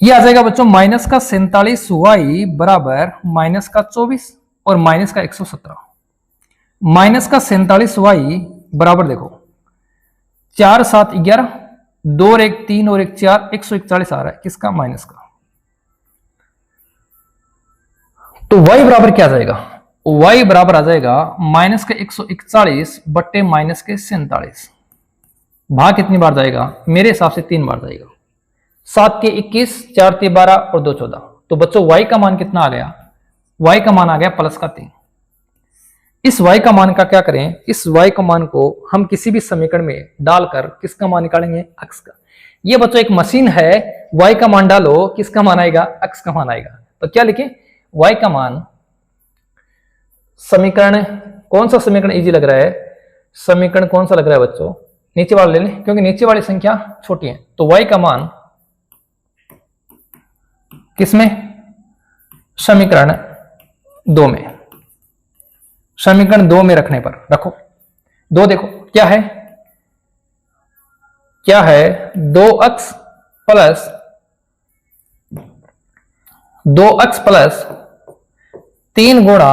ये आ जाएगा बच्चों माइनस का 47y बराबर माइनस का 24 और माइनस का 117। माइनस का 47y बराबर देखो 4 7 11, 2 और 1 3 और 1 4, 141 आ रहा है किसका माइनस का। तो y बराबर क्या आ जाएगा, y बराबर आ जाएगा माइनस के 141 बट्टे माइनस के 47। भाग कितनी बार जाएगा, मेरे हिसाब से 3 बार जाएगा। 7 के 21, 4 के 12 और 2 14। तो बच्चों y का मान कितना आ गया, y का मान आ गया प्लस का 3। इस y का मान का क्या करें, इस y का मान को हम किसी भी समीकरण में डालकर किसका मान निकालेंगे अक्स का। ये बच्चों एक मशीन है, y का मान डालो किसका मान आएगा अक्स का मान आएगा। तो क्या लिखें y का मान, समीकरण कौन सा समीकरण इजी लग रहा है, समीकरण कौन सा लग रहा है बच्चों, नीचे वाला ले लें क्योंकि नीचे वाली संख्या छोटी है। तो y का मान किसमें, समीकरण 2 में, समीकरण 2 में रखने पर रखो। 2 देखो क्या है 2x प्लस 3 गुणा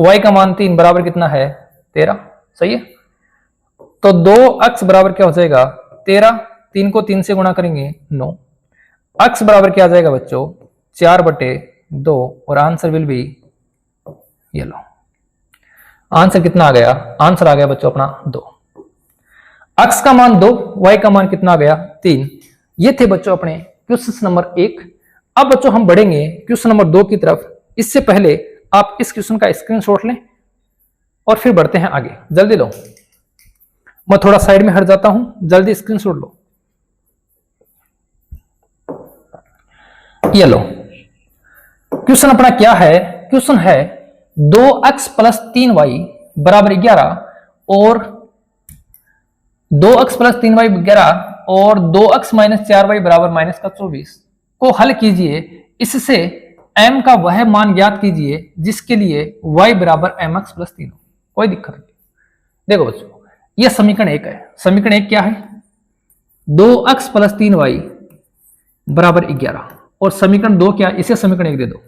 y का मान 3 बराबर कितना है 13। सही है, तो 2x बराबर क्या हो जाएगा 13, 3 को 3 से गुणा करेंगे 9। x बराबर क्या आ जाएगा बच्चों 4/2 और आंसर विल बी, ये लो आंसर कितना आ गया, आंसर आ गया बच्चों अपना 2। x का मान 2, y का मान कितना आ गया 3। ये थे बच्चों अपने क्वेश्चन नंबर 1। अब बच्चों हम बढ़ेंगे क्वेश्चन नंबर 2 की तरफ। इससे पहले आप इस क्वेश्चन का स्क्रीनशॉट लें और फिर बढ़ते हैं आगे। जल्दी लो, मैं थोड़ा साइड में हट जाता हूं, जल्दी स्क्रीनशॉट लो। ये लो क्वेश्चन अपना क्या है, क्वेश्चन है 2x प्लस 3y बराबर 11 और 2x प्लस 3y 11 और 2x माइनस 4y बराबर माइनस का 24 को हल कीजिए। इससे m का वह मान ज्ञात कीजिए जिसके लिए y बराबर mx प्लस 3 हो। कोई दिक्कत नहीं। देखो बच्चों यह समीकरण 1 है। समीकरण 1 क्या है 2x प्लस 3y बराबर 11 और समीकरण 2 क्या, इसे समीकरण 1 दे दो।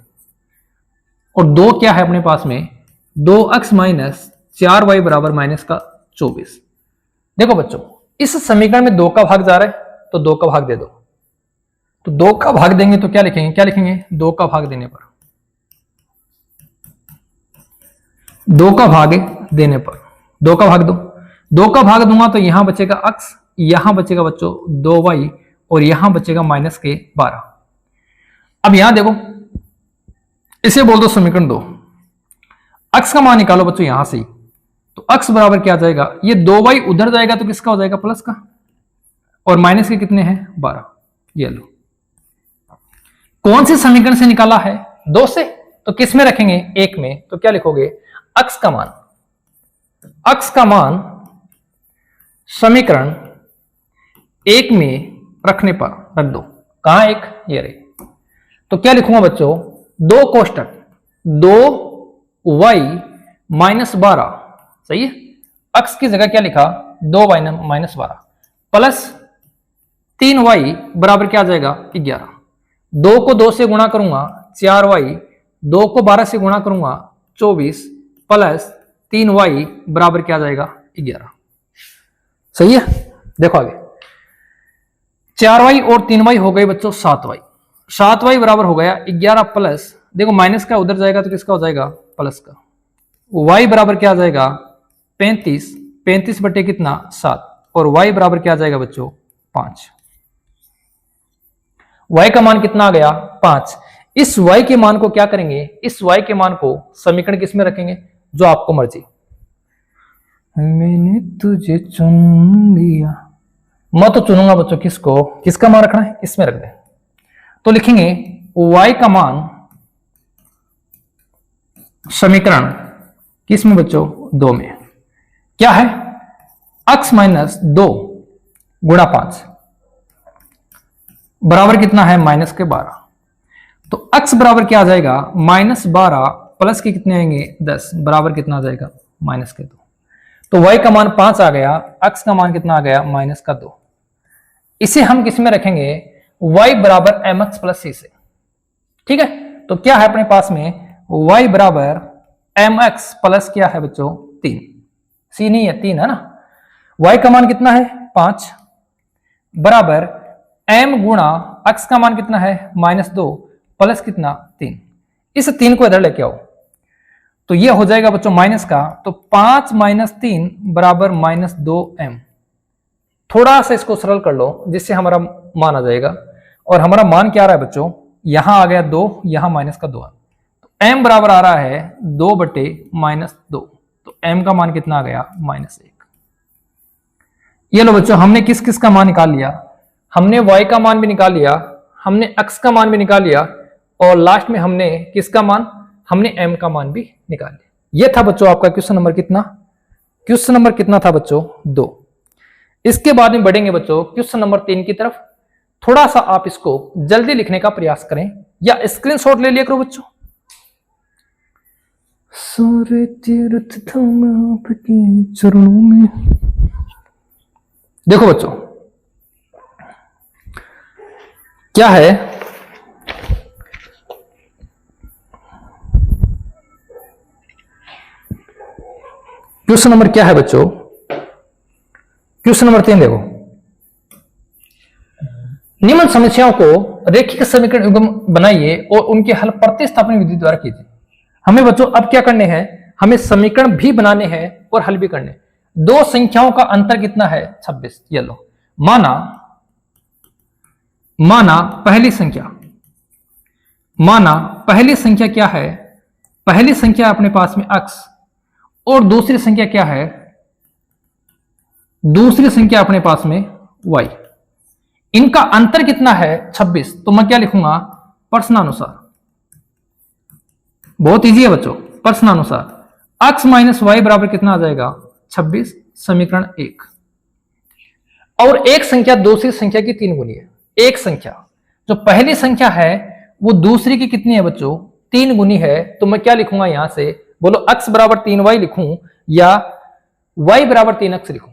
और 2 क्या है अपने पास में 2x माइनस 4y बराबर माइनस का 24। देखो बच्चों इस समीकरण में 2 का भाग जा रहा है तो 2 का भाग दे दो। तो 2 का भाग देंगे तो क्या लिखेंगे 2 का भाग देने पर, 2 का भाग देने पर 2 का भाग दो। 2 का भाग दूंगा तो यहां बचेगा x, यहां बचेगा बच्चों 2y और यहां बचेगा माइनस के 12। अब यहां देखो इसे बोल दो समीकरण 2। x का मान निकालो बच्चों यहां से ही, तो x बराबर क्या आ जाएगा, ये 2y उधर जाएगा तो किसका हो जाएगा, प्लस का, और माइनस के कितने हैं 12। ये लो, कौन से समीकरण से निकाला है, 2 से, तो किस में रखेंगे, 1 में, तो क्या लिखोगे, x का मान, x का मान समीकरण 1 में रखने पर रख दो, कहां 1, ये रही, तो क्या लिखूंगा बच्चों, 2 कोष्टक 2y माइनस 12, सही है, x की जगह क्या लिखा 2y माइनस 12 प्लस 3y बराबर क्या आ जाएगा 11, 2 को 2 से गुणा करूंगा 4y, 2 को 12 से गुणा करूंगा 24 प्लस 3y बराबर क्या आ जाएगा 11, सही है। देखो आगे 4y और 3y हो गए बच्चों 7y, 7y बराबर हो गया 11 प्लस, देखो माइनस का उधर जाएगा तो किसका हो जाएगा प्लस का, y बराबर क्या आ जाएगा 35, 35 बटे कितना 7, और y बराबर क्या आ जाएगा बच्चों 5, y का मान कितना आ गया 5। इस y के मान को क्या करेंगे, इस y के मान को समीकरण किस में रखेंगे, जो आपको मर्जी, मैंने तुझे चुन लिया, मैं तो चुनूंगा बच्चों किसको, किसका मान रखना है, इसमें रख दें, तो लिखेंगे y का मान समीकरण किस में बच्चों 2 में, क्या है x माइनस 2 गुणा 5 बराबर कितना है माइनस के 12, तो x बराबर क्या आ जाएगा माइनस 12 प्लस के कितने आएंगे 10 बराबर कितना आ जाएगा माइनस के 2, तो y का मान 5 आ गया, x का मान कितना आ गया माइनस का 2, इसे हम किस में रखेंगे y बराबर mx प्लस c से, ठीक है, तो क्या है अपने पास में y बराबर mx प्लस क्या है बच्चों 3, c नहीं है 3 है ना, y का मान कितना है 5 बराबर m गुणा x का मान कितना है -2 प्लस कितना 3, इस 3 को इधर लेके आओ तो ये हो जाएगा बच्चों माइनस का, तो 5 - 3 बराबर -2m, थोड़ा सा इसको सरल कर लो जिससे हमारा मान आ जाएगा, और हमारा मान क्या आ रहा है बच्चों, यहां आ गया 2, यहां माइनस का 2 है, तो m बराबर आ रहा है 2 बटे -2, तो m का मान कितना आ गया -1। ये लो बच्चों, हमने किस किस का मान निकाल लिया, हमने y का मान भी निकाल लिया, हमने x का मान भी निकाल लिया, और लास्ट में हमने किसका मान, हमने m का मान भी निकाल लिया। ये था बच्चों आपका क्वेश्चन नंबर कितना, क्वेश्चन नंबर कितना था बच्चों 2। इसके बाद में बढ़ेंगे बच्चों क्वेश्चन नंबर 3 की तरफ, थोड़ा सा आप इसको जल्दी लिखने का प्रयास करें या स्क्रीनशॉट ले लिया करो बच्चों। सारे तीर्थ धाम आपके चरणों में, देखो बच्चों क्या है, क्वेश्चन नंबर क्या है बच्चों, क्वेश्चन नंबर 3 देखो, निम्न समस्याओं को रेखिक समीकरण युग्म बनाइए और उनके हल प्रतिस्थापन विधि द्वारा कीजिए। हमें बच्चों अब क्या करने हैं, हमें समीकरण भी बनाने हैं और हल भी करने। दो संख्याओं का अंतर कितना है 26, ये लो, माना पहली संख्या क्या है, पहली संख्या अपने पास में x और दूसरी संख्या क्या है, दूसरी संख्या अपने पास में y, इनका अंतर कितना है 26, तो मैं क्या लिखूंगा प्रश्नानुसार, बहुत इजी है बच्चों, प्रश्नानुसार x माइनस वाई बराबर कितना आ जाएगा 26, समीकरण 1। और एक संख्या दूसरी संख्या की 3 गुनी है, एक संख्या जो पहली संख्या है वो दूसरी की कितनी है बच्चों 3 गुनी है, तो मैं क्या लिखूंगा यहां से, बोलो x बराबर 3y लिखूं या y बराबर 3x लिखूं।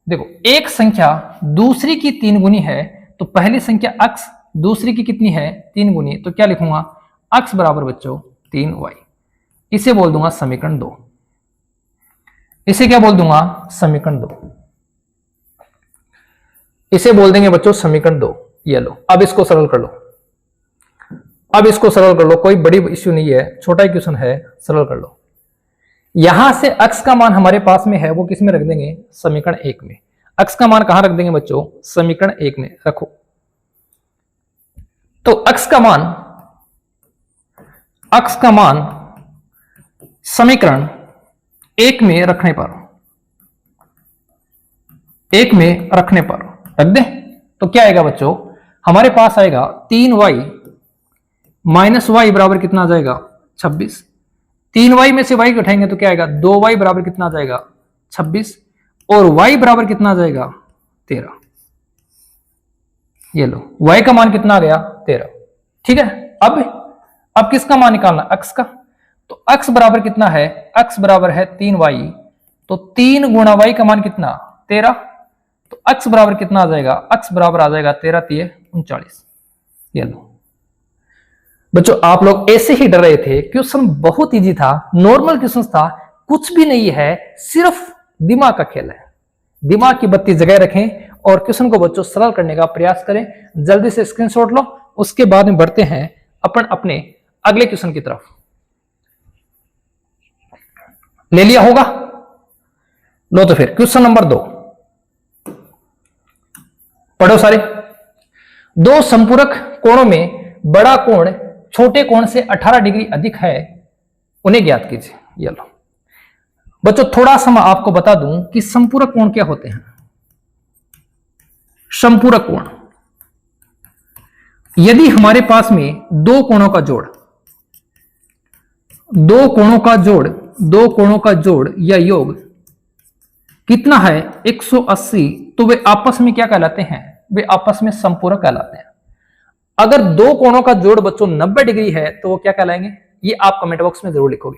देखो एक संख्या दूसरी की 3 गुनी है, तो पहली संख्या x दूसरी की कितनी है 3 गुनी, तो क्या लिखूंगा x बराबर बच्चों 3y, इसे बोल दूंगा समीकरण 2, इसे क्या बोल दूंगा समीकरण 2, इसे बोल देंगे बच्चों समीकरण 2। ये लो, अब इसको सरल कर लो, अब इसको सरल कर लो, कोई बड़ी इश्यू नहीं है, छोटा ही क्वेश्चन है, सरल कर लो। यहां से x का मान हमारे पास में है वो किस में रख देंगे समीकरण 1 में, x का मान कहां रख देंगे बच्चों समीकरण 1 में रखो। तो x का मान समीकरण 1 में रखने पर 1 में रखने पर रख दे तो क्या आएगा बच्चों, हमारे पास आएगा 3y माइनस वाई बराबर कितना आ जाएगा 26। 3y में से y उठाएंगे तो क्या आएगा 2y बराबर कितना आ जाएगा 26 और y बराबर कितना आ जाएगा 13। ये लो y का मान कितना आ गया 13। ठीक है, अब किसका मान निकालना, x का। तो x बराबर कितना है, x बराबर है 3y, तो 3 गुणा y का मान कितना 13, तो x बराबर कितना आ जाएगा, x बराबर आ जाएगा 13 3 39। ये लो बच्चों, आप लोग ऐसे ही डर रहे थे, क्वेश्चन बहुत इजी था, नॉर्मल क्वेश्चन था, कुछ भी नहीं है, सिर्फ दिमाग का खेल है। दिमाग की बत्ती जगाए रखें और क्वेश्चन को बच्चों सरल करने का प्रयास करें। जल्दी से स्क्रीनशॉट लो, उसके बाद में बढ़ते हैं अपन अपने अगले क्वेश्चन की तरफ। ले लिया होगा, लो तो फिर क्वेश्चन नंबर 2 पढ़ो सारे। दो संपूरक कोणों में बड़ा कोण छोटे कोण से 18 डिग्री अधिक है, उन्हें ज्ञात कीजिए। ये लो बच्चों, थोड़ा सा मैं आपको बता दूं कि संपूरक कोण क्या होते हैं। संपूरक कोण, यदि हमारे पास में दो कोणों का जोड़, दो कोणों का जोड़ या योग कितना है 180, तो वे आपस में क्या कहलाते हैं, वे आपस में संपूरक कहलाते हैं। अगर दो कोणों का जोड़ बच्चों 90 डिग्री है तो वो क्या कहलाएंगे, ये आप कमेंट बॉक्स में जरूर लिखोगे।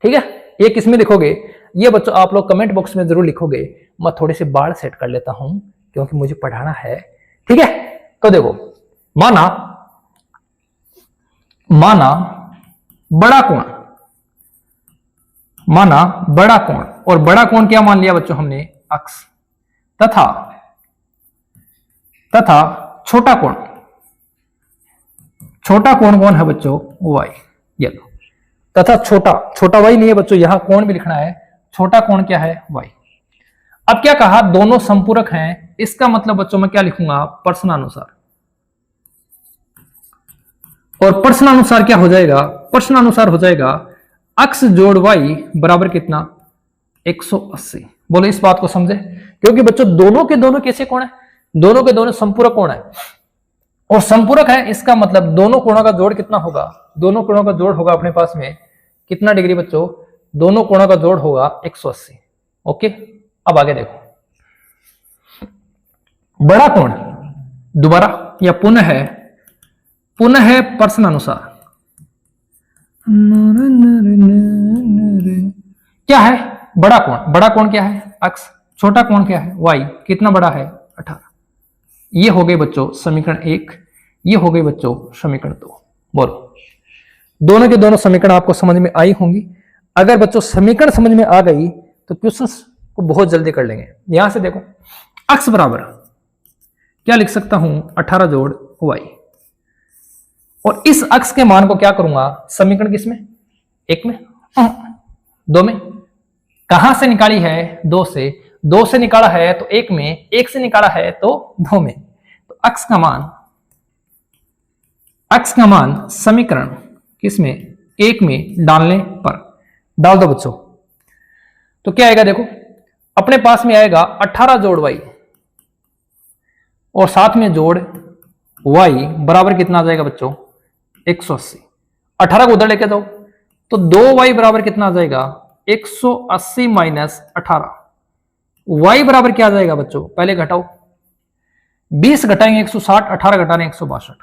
ठीक है, ये किस में लिखोगे, ये बच्चों आप लोग कमेंट बॉक्स में जरूर लिखोगे। मैं थोड़ी सी बाढ़ सेट कर लेता हूं क्योंकि मुझे पढ़ाना है। ठीक है, तो देखो, माना बड़ा कोण, और बड़ा कोण क्या मान लिया बच्चों हमने, अक्ष, तथा छोटा कोण कौन है बच्चों, y। ये लो, तथा छोटा y नहीं है बच्चों, यहां कोण भी लिखना है, छोटा कोण क्या है y। अब क्या कहा, दोनों संपूरक हैं, इसका मतलब बच्चों मैं क्या लिखूंगा, प्रश्नानुसार। और प्रश्नानुसार क्या हो जाएगा, प्रश्नानुसार हो जाएगा अक्ष जोड़ y बराबर कितना 180। बोलो इस बात को समझे, क्योंकि बच्चों दोनों के दोनों कैसे कोण है, दोनों के दोनों संपूरक कोण है, और संपूरक है, इसका मतलब दोनों कोणों का जोड़ कितना होगा, दोनों कोणों का जोड़ होगा अपने पास में कितना डिग्री बच्चों, दोनों कोणों का जोड़ होगा 180। ओके, अब आगे देखो, बड़ा कोण दोबारा या पुनः प्रश्नानुसार क्या है, बड़ा कोण क्या है अक्ष, छोटा कोण क्या है y, कितना बड़ा है 18। ये हो गए बच्चों समीकरण 1, ये हो गई बच्चों समीकरण 2। बोलो, दोनों के दोनों समीकरण आपको समझ में आई होंगी। अगर बच्चों समीकरण समझ में आ गई तो क्वेश्चन को बहुत जल्दी कर लेंगे। यहां से देखो, अक्ष बराबर क्या लिख सकता हूं, 18 जोड़ y, और इस अक्ष के मान को क्या करूंगा, समीकरण किसमें, 1 में, 2 में, कहां से निकाली है, 2 से निकाला है तो 1 में, 1 से निकाला है तो 2 में। तो अक्ष का मान समीकरण किसमें, 1 में डालने पर डाल दो बच्चों, तो क्या आएगा, देखो अपने पास में आएगा 18 जोड़ y और साथ में जोड़ y बराबर कितना आ जाएगा बच्चों 180। 18 को उधर लेके जाओ तो 2y बराबर कितना आ जाएगा 180 माइनस 18, y बराबर क्या आ जाएगा बच्चों, पहले घटाओ, 20 घटाएंगे 160, 18 घटाने 162,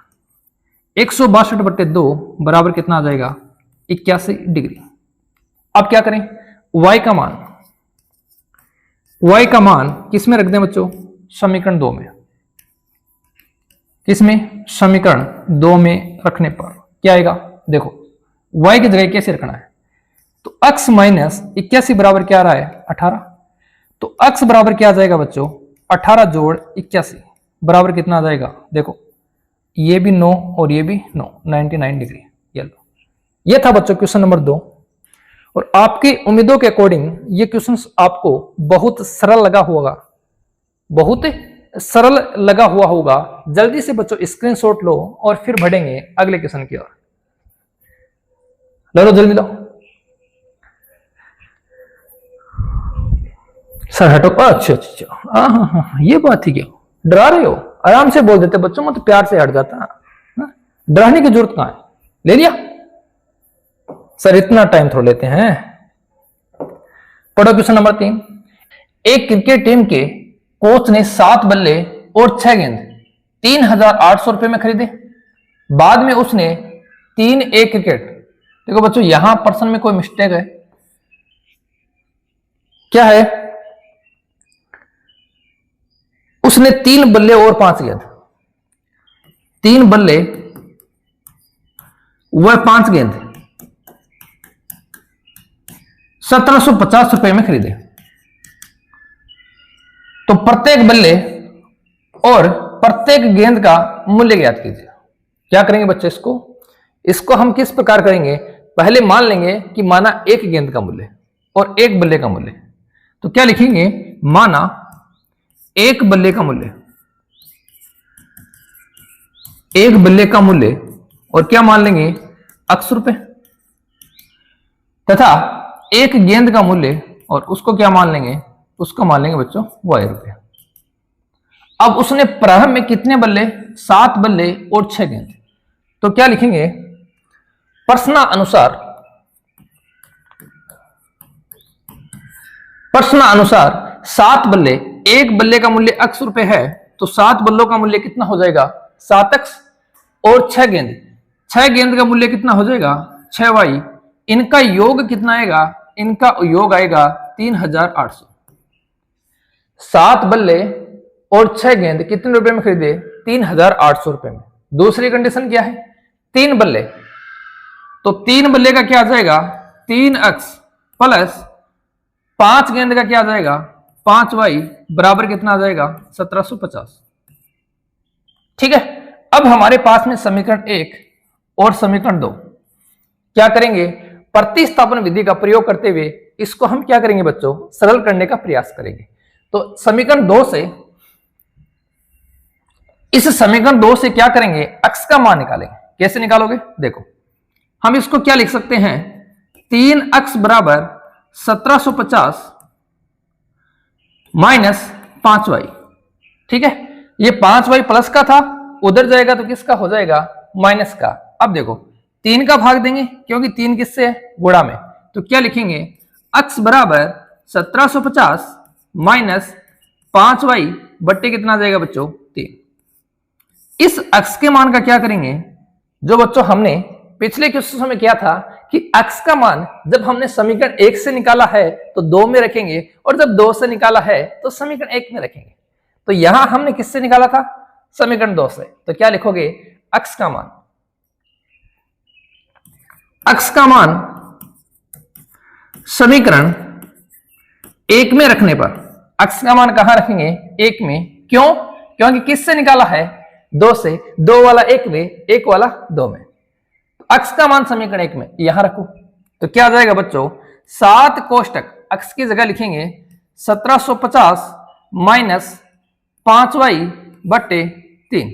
162/2 बराबर कितना आ जाएगा 81 डिग्री। अब क्या करें, y का मान किस में रख दें बच्चों, समीकरण 2 में, किसमें, समीकरण 2 में रखने पर क्या आएगा, देखो y की जगह कैसे रखना है, तो x माइनस 81 बराबर क्या आ रहा है 18, तो x बराबर क्या आ जाएगा बच्चों 18 जोड़ 81 बराबर कितना आ जाएगा, देखो ये भी 9 और ये भी 9, 99 डिग्री। ये लो, ये था बच्चों क्वेश्चन नंबर 2। और आपकी उम्मीदों के अकॉर्डिंग ये क्वेश्चन आपको बहुत सरल लगा होगा, जल्दी से बच्चों स्क्रीनशॉट लो और फिर बढ़ेंगे अगले क्वेश्चन की ओर। लो जल्दी लो, सर हटो। अच्छा अच्छा अच्छा, हाँ हाँ हाँ, ये बात ही क्या, डरा रहे हो? आराम से बोल देते बच्चों, मत प्यार से हट जाता। हाँ? डराने की जरूरत कहां है, ले लिया। सर इतना टाइम थोड़ा लेते हैं। पढ़ो क्वेश्चन नंबर 3। एक क्रिकेट टीम के कोच ने 7 बल्ले और 6 गेंद 3,800 रुपए में खरीदे। बाद में उसने 3 एक क्रिकेट, देखो बच्चों यहां पर्सन में कोई मिस्टेक है, क्या है? उसने 3 बल्ले और 5 गेंद, 3 बल्ले वह 5 गेंद 1750 रुपए में खरीदे। तो प्रत्येक बल्ले और प्रत्येक गेंद का मूल्य ज्ञात कीजिए। क्या करेंगे बच्चे इसको हम किस प्रकार करेंगे? पहले मान लेंगे कि माना एक गेंद का मूल्य और एक बल्ले का मूल्य, तो क्या लिखेंगे? माना एक बल्ले का मूल्य, एक बल्ले का मूल्य, और क्या मान लेंगे? x रुपए, तथा एक गेंद का मूल्य और उसको क्या मान लेंगे? उसको मान लेंगे बच्चों y रुपए। अब उसने प्रारंभ में कितने बल्ले? 7 बल्ले और 6 गेंद, तो क्या लिखेंगे? प्रश्नानुसार 7 बल्ले, एक बल्ले का मूल्य x रुपए है, तो 7 बल्लों का मूल्य कितना हो जाएगा? 7x, और 6 गेंद, 6 गेंद का मूल्य कितना हो जाएगा? 6y। इनका योग कितना आएगा? इनका योग आएगा 3,800। 7 बल्ले और 6 गेंद कितने रुपए में खरीदे? 3,800 रुपए में। दूसरी कंडीशन क्या है? 3 बल्ले, तो 3 बल्ले का क्या आ जाएगा? 3x प्लस 5 गेंद का क्या आ जाएगा? 5y बराबर कितना आ जाएगा? 1750। ठीक है। अब हमारे पास में समीकरण 1 और समीकरण 2, क्या करेंगे? प्रतिस्थापन विधि का प्रयोग करते हुए इसको हम क्या करेंगे बच्चों? सरल करने का प्रयास करेंगे। तो समीकरण 2 से, इस समीकरण 2 से क्या करेंगे? x का मान निकालेंगे। कैसे निकालोगे? देखो हम इसको क्या लिख सकते हैं? 3x बराबर 1750 माइनस 5y। ठीक है, ये 5y प्लस का था, उधर जाएगा तो किसका हो जाएगा? माइनस का। अब देखो 3 का भाग देंगे, क्योंकि 3 किससे है? गुणा में, तो क्या लिखेंगे? x बराबर 1750 माइनस 5y बट्टे कितना आ जाएगा बच्चों? 3। इस x के मान का क्या करेंगे? जो बच्चों हमने पिछले क्वेश्चन में किया था कि x का मान जब हमने समीकरण 1 से निकाला है तो 2 में रखेंगे, और जब 2 से निकाला है तो समीकरण 1 में रखेंगे। तो यहां हमने किससे निकाला था? समीकरण 2 से। तो क्या लिखोगे? x का मान, x का मान समीकरण 1 में रखने पर, x का मान कहां रखेंगे? 1 में। क्यों? क्योंकि किससे निकाला है? 2 से। 2 वाला 1 में, 1 वाला 2 में। x का मान समीकरण 1 में यहां रखो, तो क्या आ जाएगा बच्चों? 7 कोष्टक x की जगह लिखेंगे 1750 माइनस 5y बट्टे 3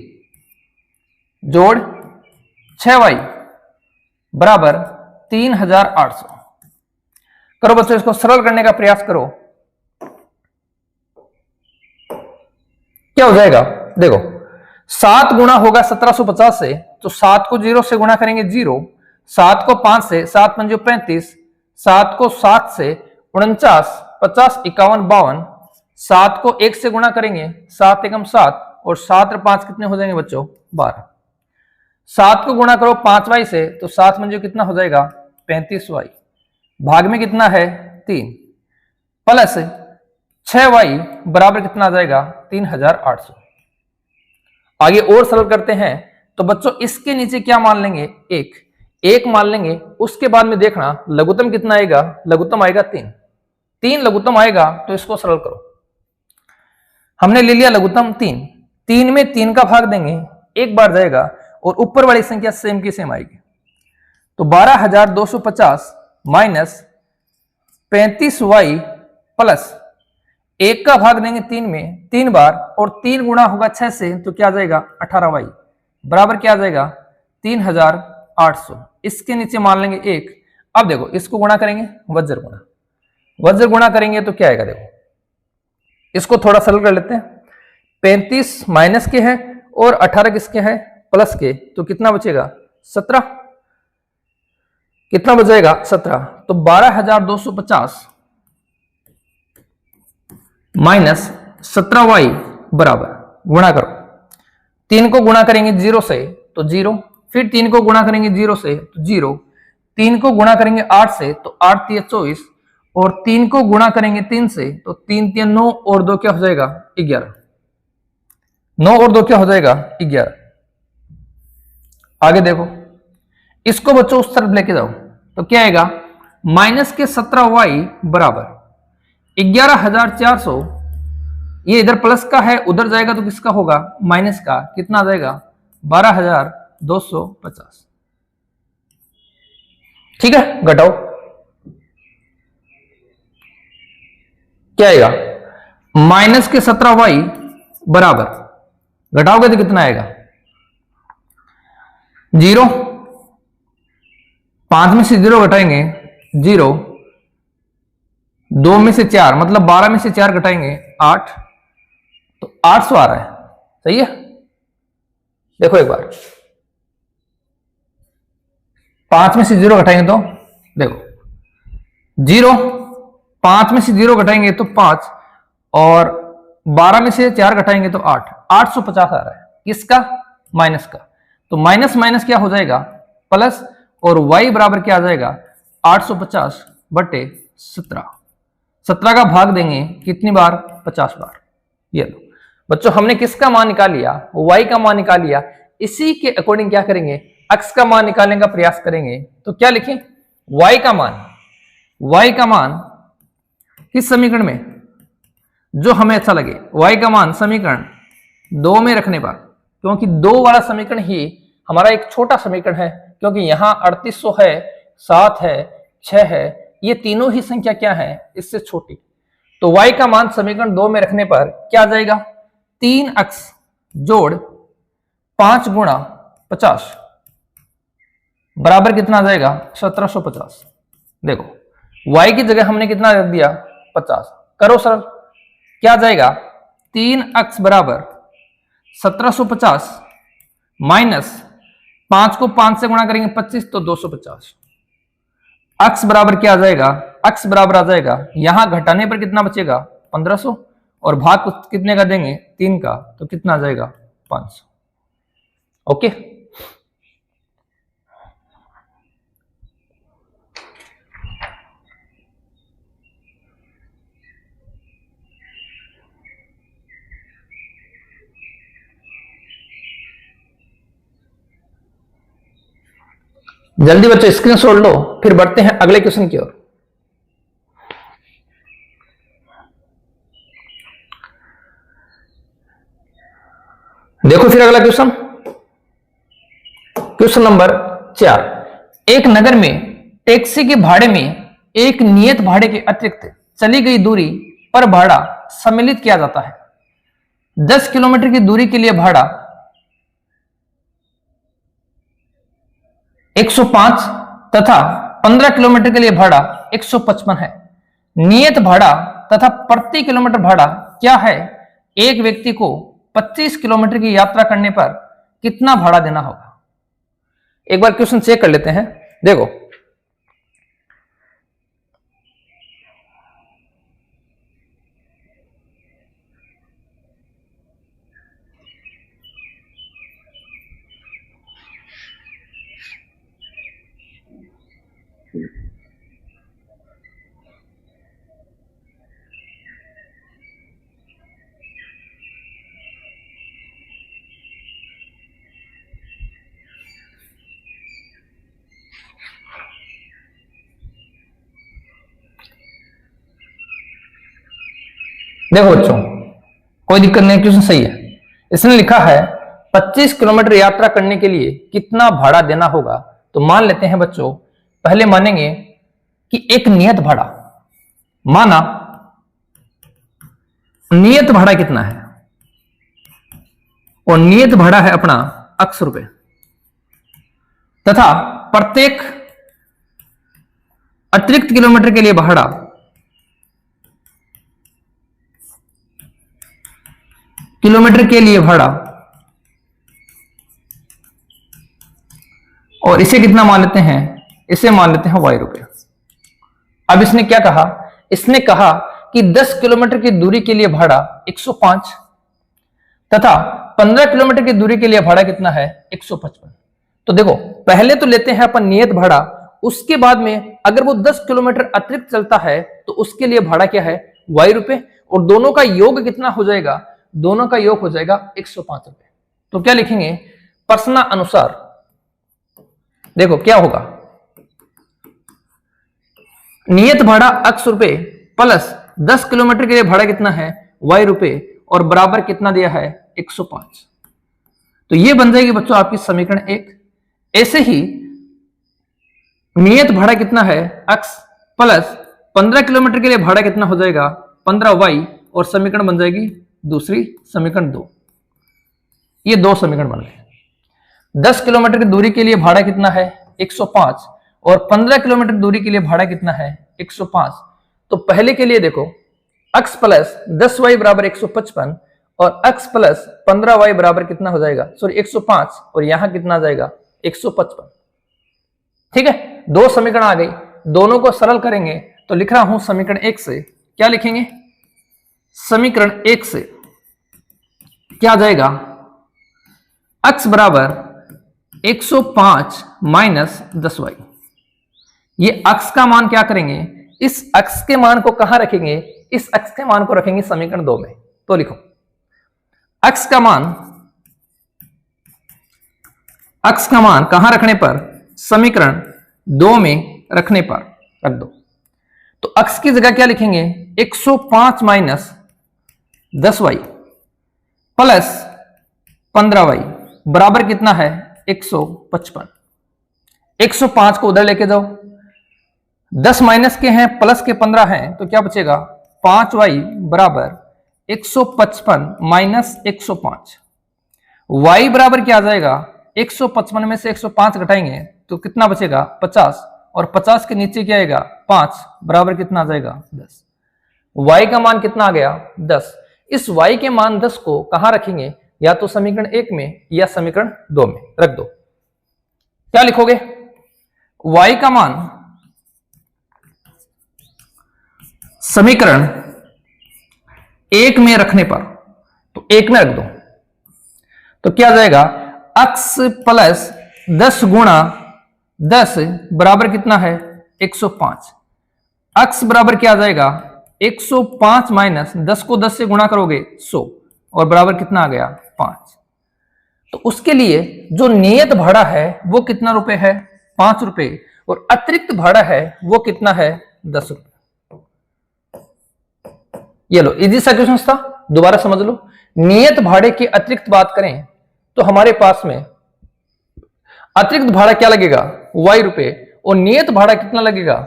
जोड़ 6y बराबर 3,800। करो बच्चों, इसको सरल करने का प्रयास करो। क्या हो जाएगा? देखो 7 गुणा होगा 1750 से, तो 7 को 0 से गुणा करेंगे 0, 7 को 5 से, 7 पंजो 35, 7 को 7 से 49, 50 51 52, 7 को 1 से गुणा करेंगे 7 एकम 7, और 7 और 5 कितने हो जाएंगे बच्चों? 12। 7 को गुणा करो 5y से, तो 7 पंजो कितना हो जाएगा? 35y, भाग में कितना है? 3, प्लस 6y बराबर कितना आ जाएगा? 3,800। आगे और सरल करते हैं, तो बच्चों इसके नीचे क्या मान लेंगे? 1 मान लेंगे। उसके बाद में देखना लघुत्तम कितना आएगा? लघुत्तम आएगा 3 लघुत्तम आएगा, तो इसको सरल करो। हमने ले लिया लघुत्तम 3 में 3 का भाग देंगे, एक बार जाएगा, और ऊपर वाली संख्या सेम की सेम आएगी। तो 12,250 माइनस 35y प्लस 1 का भाग देंगे 3 में 3 बार, और 3 गुणा होगा 6 से, तो क्या आ जाएगा? 18y बराबर क्या आ जाएगा? 3,800। इसके नीचे मान लेंगे 1। अब देखो इसको गुणा करेंगे, वज्र गुणा करेंगे तो क्या आएगा? देखो इसको थोड़ा सरल कर लेते हैं। 35 माइनस के हैं और 18 किसके हैं, प्लस के, तो कितना बचेगा 17। कितना बचेगा 17, तो 12,250 माइनस 17y बराबर, गुणा करो, 3 को गुणा करेंगे 0 से तो 0, फिर 3 को गुणा करेंगे 0 से तो 0, 3 को गुणा करेंगे 8 से तो 8 3 24, और 3 को गुणा करेंगे 3 से तो 3 3 9 और 2 क्या हो जाएगा 11, 9 और 2 क्या हो जाएगा 11। आगे देखो, इसको बच्चों उस तरफ लेके जाओ तो क्या आएगा, माइनस के 17y बराबर 11,400, ये इधर प्लस का है, उधर जाएगा तो किसका होगा माइनस का, कितना आ जाएगा 12,250। ठीक है, घटाओ, क्या आएगा, माइनस के 17y बराबर, घटाओगे तो कितना आएगा 0, 5 में से 0 घटाएंगे 0, 2 में से 4 मतलब 12 में से 4 घटाएंगे 8, तो 800 आ रहा है। सही है, देखो एक बार, 5 में से 0 घटाएंगे तो देखो 0, 5 में से 0 घटाएंगे तो 5, और 12 में से 4 घटाएंगे तो 8, 850 आ रहा है, किसका माइनस का। तो माइनस माइनस क्या हो जाएगा प्लस, और y बराबर क्या आ जाएगा 850 बटे 17, 17 का भाग देंगे कितनी बार 50 बार। ये लो बच्चों, हमने किसका मान निकाल लिया, y का मान निकाल लिया। इसी के अकॉर्डिंग क्या करेंगे, x का मान निकालने का प्रयास करेंगे। तो क्या लिखें, y का मान किस समीकरण में जो हमें अच्छा लगे, y का मान समीकरण 2 में रखने पर, क्योंकि 2 वाला समीकरण ही हमारा एक छोटा समीकरण है, क्योंकि यहां 3800 है, 7 है, 6 है, ये तीनों ही संख्या क्या है इससे छोटी। तो y का मान समीकरण 2 में रखने पर क्या आ जाएगा, 3x जोड़ 5 गुणा 50 बराबर कितना आ जाएगा 1750। देखो y की जगह हमने कितना रख दिया 50, करो सरल, क्या आ जाएगा 3x बराबर 1750 माइनस 5 को 5 से गुणा करेंगे 25 तो 250, x बराबर क्या आ जाएगा, x बराबर आ जाएगा, यहां घटाने पर कितना बचेगा 1500, और भाग को कितने का देंगे 3 का, तो कितना आ जाएगा 500। ओके, जल्दी बच्चों स्क्रीनशॉट लो, फिर बढ़ते हैं अगले क्वेश्चन की ओर। देखो फिर अगला क्वेश्चन, क्वेश्चन नंबर 4। एक नगर में टैक्सी के भाड़े में एक नियत भाड़े के अतिरिक्त चली गई दूरी पर भाड़ा सम्मिलित किया जाता है। 10 किलोमीटर की दूरी के लिए भाड़ा 105 तथा 15 किलोमीटर के लिए भाड़ा 155 है। नियत भाड़ा तथा प्रति किलोमीटर भाड़ा क्या है, एक व्यक्ति को 25 किलोमीटर की यात्रा करने पर कितना भाड़ा देना होगा। एक बार क्वेश्चन चेक कर लेते हैं। देखो देखो बच्चों, कोई दिक्कत नहीं, क्वेश्चन सही है। इसने लिखा है 25 किलोमीटर यात्रा करने के लिए कितना भाड़ा देना होगा। तो मान लेते हैं बच्चों, पहले मानेंगे कि एक नियत भाड़ा, माना नियत भाड़ा कितना है, और नियत भाड़ा है अपना 80 रुपए, तथा प्रत्येक अतिरिक्त किलोमीटर के लिए भाड़ा किलोमीटर के लिए भाड़ा, और इसे कितना मान लेते हैं, इसे मान लेते हैं y रुपए। अब इसने क्या कहा, इसने कहा कि 10 किलोमीटर की दूरी के लिए भाड़ा 105 तथा 15 किलोमीटर की दूरी के लिए भाड़ा कितना है 155। तो देखो पहले तो लेते हैं अपन नियत भाड़ा, उसके बाद में अगर वो 10 किलोमीटर अतिरिक्त चलता है तो उसके लिए भाड़ा क्या है y रुपए, और दोनों का योग कितना हो जाएगा, दोनों का योग हो जाएगा 105 रुपए। तो क्या लिखेंगे, प्रश्नानुसार देखो क्या होगा, नियत भाड़ा x रुपए प्लस 10 किलोमीटर के लिए भाड़ा कितना है y रुपए और बराबर कितना दिया है 105। तो ये बन जाएगी बच्चों आपकी समीकरण 1। ऐसे ही नियत भाड़ा कितना है x प्लस 15 किलोमीटर के लिए भाड़ा कितना हो जाएगा 15y, और समीकरण बन जाएगी दूसरी समीकरण 2। ये दो समीकरण बन गए। 10 किलोमीटर की दूरी के लिए भाड़ा कितना है 105 और 15 किलोमीटर दूरी के लिए भाड़ा कितना है 105। तो पहले के लिए देखो x प्लस 10y बराबर 155 और x प्लस 15y बराबर कितना हो जाएगा, सॉरी 105, और यहां कितना आ जाएगा 155। ठीक है, दो समीकरण आ गई, दोनों को सरल करेंगे तो लिख रहा हूं समीकरण 1 से, क्या लिखेंगे, समीकरण 1 से क्या आ जाएगा, x बराबर 105 माइनस 10y। ये x का मान क्या करेंगे, इस x के मान को कहां रखेंगे, इस x के मान को रखेंगे समीकरण 2 में। तो लिखो x का मान कहां रखने पर, समीकरण 2 में रखने पर रख दो। तो x की जगह क्या लिखेंगे 105 माइनस 10y प्लस 15y बराबर कितना है 155। 105 को उधर लेके जाओ, 10 माइनस के हैं प्लस के 15 हैं, तो क्या बचेगा 5y बराबर 155 माइनस 105। y बराबर क्या आ जाएगा, 155 में से 105 घटाएंगे तो कितना बचेगा 50, और 50 के नीचे क्या आएगा 5 बराबर कितना आ जाएगा 10। y का मान कितना आ गया 10। इस y के मान 10 को कहां रखेंगे, या तो समीकरण 1 में या समीकरण 2 में रख दो। क्या लिखोगे, y का मान समीकरण 1 में रखने पर, तो 1 में रख दो, तो क्या आ जाएगा x प्लस 10 गुणा 10 बराबर कितना है 105। x बराबर क्या आ जाएगा 105 माइनस 10 को 10 से गुणा करोगे 100, और बराबर कितना आ गया 5। तो उसके लिए जो नियत भाड़ा है वो कितना रुपए है 5 रुपए, और अतिरिक्त भाड़ा है वो कितना है 10 रुपए। ये लो इजी सा क्वेश्चन था, दोबारा समझ लो। नियत भाड़े की अतिरिक्त बात करें तो हमारे पास में अतिरिक्त भाड़ा क्या लगेगा y रुपए, और नियत भाड़ा कितना लगेगा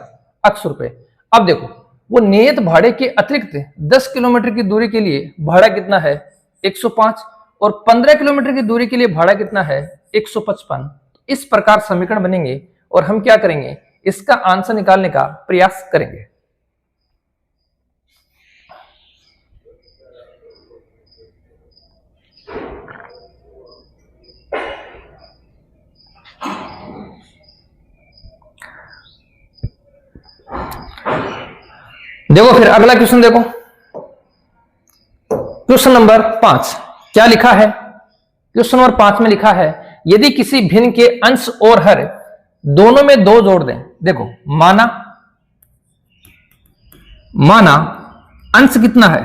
x रुपए। अब देखो वो नियत भाड़े के अतिरिक्त 10 किलोमीटर की दूरी के लिए भाड़ा कितना है 105, और 15 किलोमीटर की दूरी के लिए भाड़ा कितना है 155। इस प्रकार समीकरण बनेंगे और हम क्या करेंगे, इसका आंसर निकालने का प्रयास करेंगे। देखो फिर अगला क्वेश्चन देखो, क्वेश्चन नंबर 5 क्या लिखा है, क्वेश्चन नंबर 5 में लिखा है यदि किसी भिन्न के अंश और हर दोनों में 2 जोड़ दें। देखो माना अंश कितना है,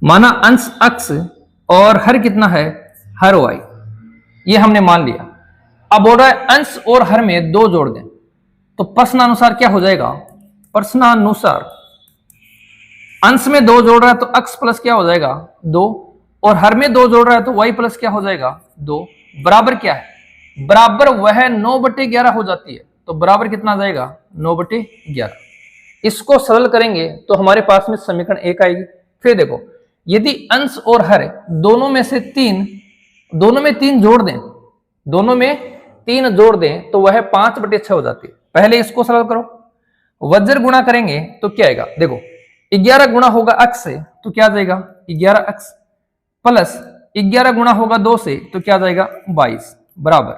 माना अंश x और हर कितना है हर y, ये हमने मान लिया। अब बोल रहा है अंश और हर में 2 जोड़ दें, तो प्रश्नानुसार क्या हो जाएगा, प्रश्नानुसार अंश में 2 जोड़ रहा है तो x प्लस क्या हो जाएगा 2, और हर में 2 जोड़ रहा है तो y प्लस क्या हो जाएगा 2, बराबर क्या है, बराबर वह 9/11 हो जाती है। तो बराबर कितना आ जाएगा 9/11। इसको सरल करेंगे तो हमारे पास में समीकरण 1 आएगी। फिर देखो यदि अंश और हर दोनों में 3 जोड़ दें, दोनों में 3 जोड़ दें तो वह 5/6 हो जाती है। पहले इसको सरल करो, वज्र गुणा करेंगे तो क्या आएगा, देखो 11 गुणा होगा x से तो क्या आ जाएगा 11x, प्लस 11 गुणा होगा 2 से तो क्या आ जाएगा 22 बराबर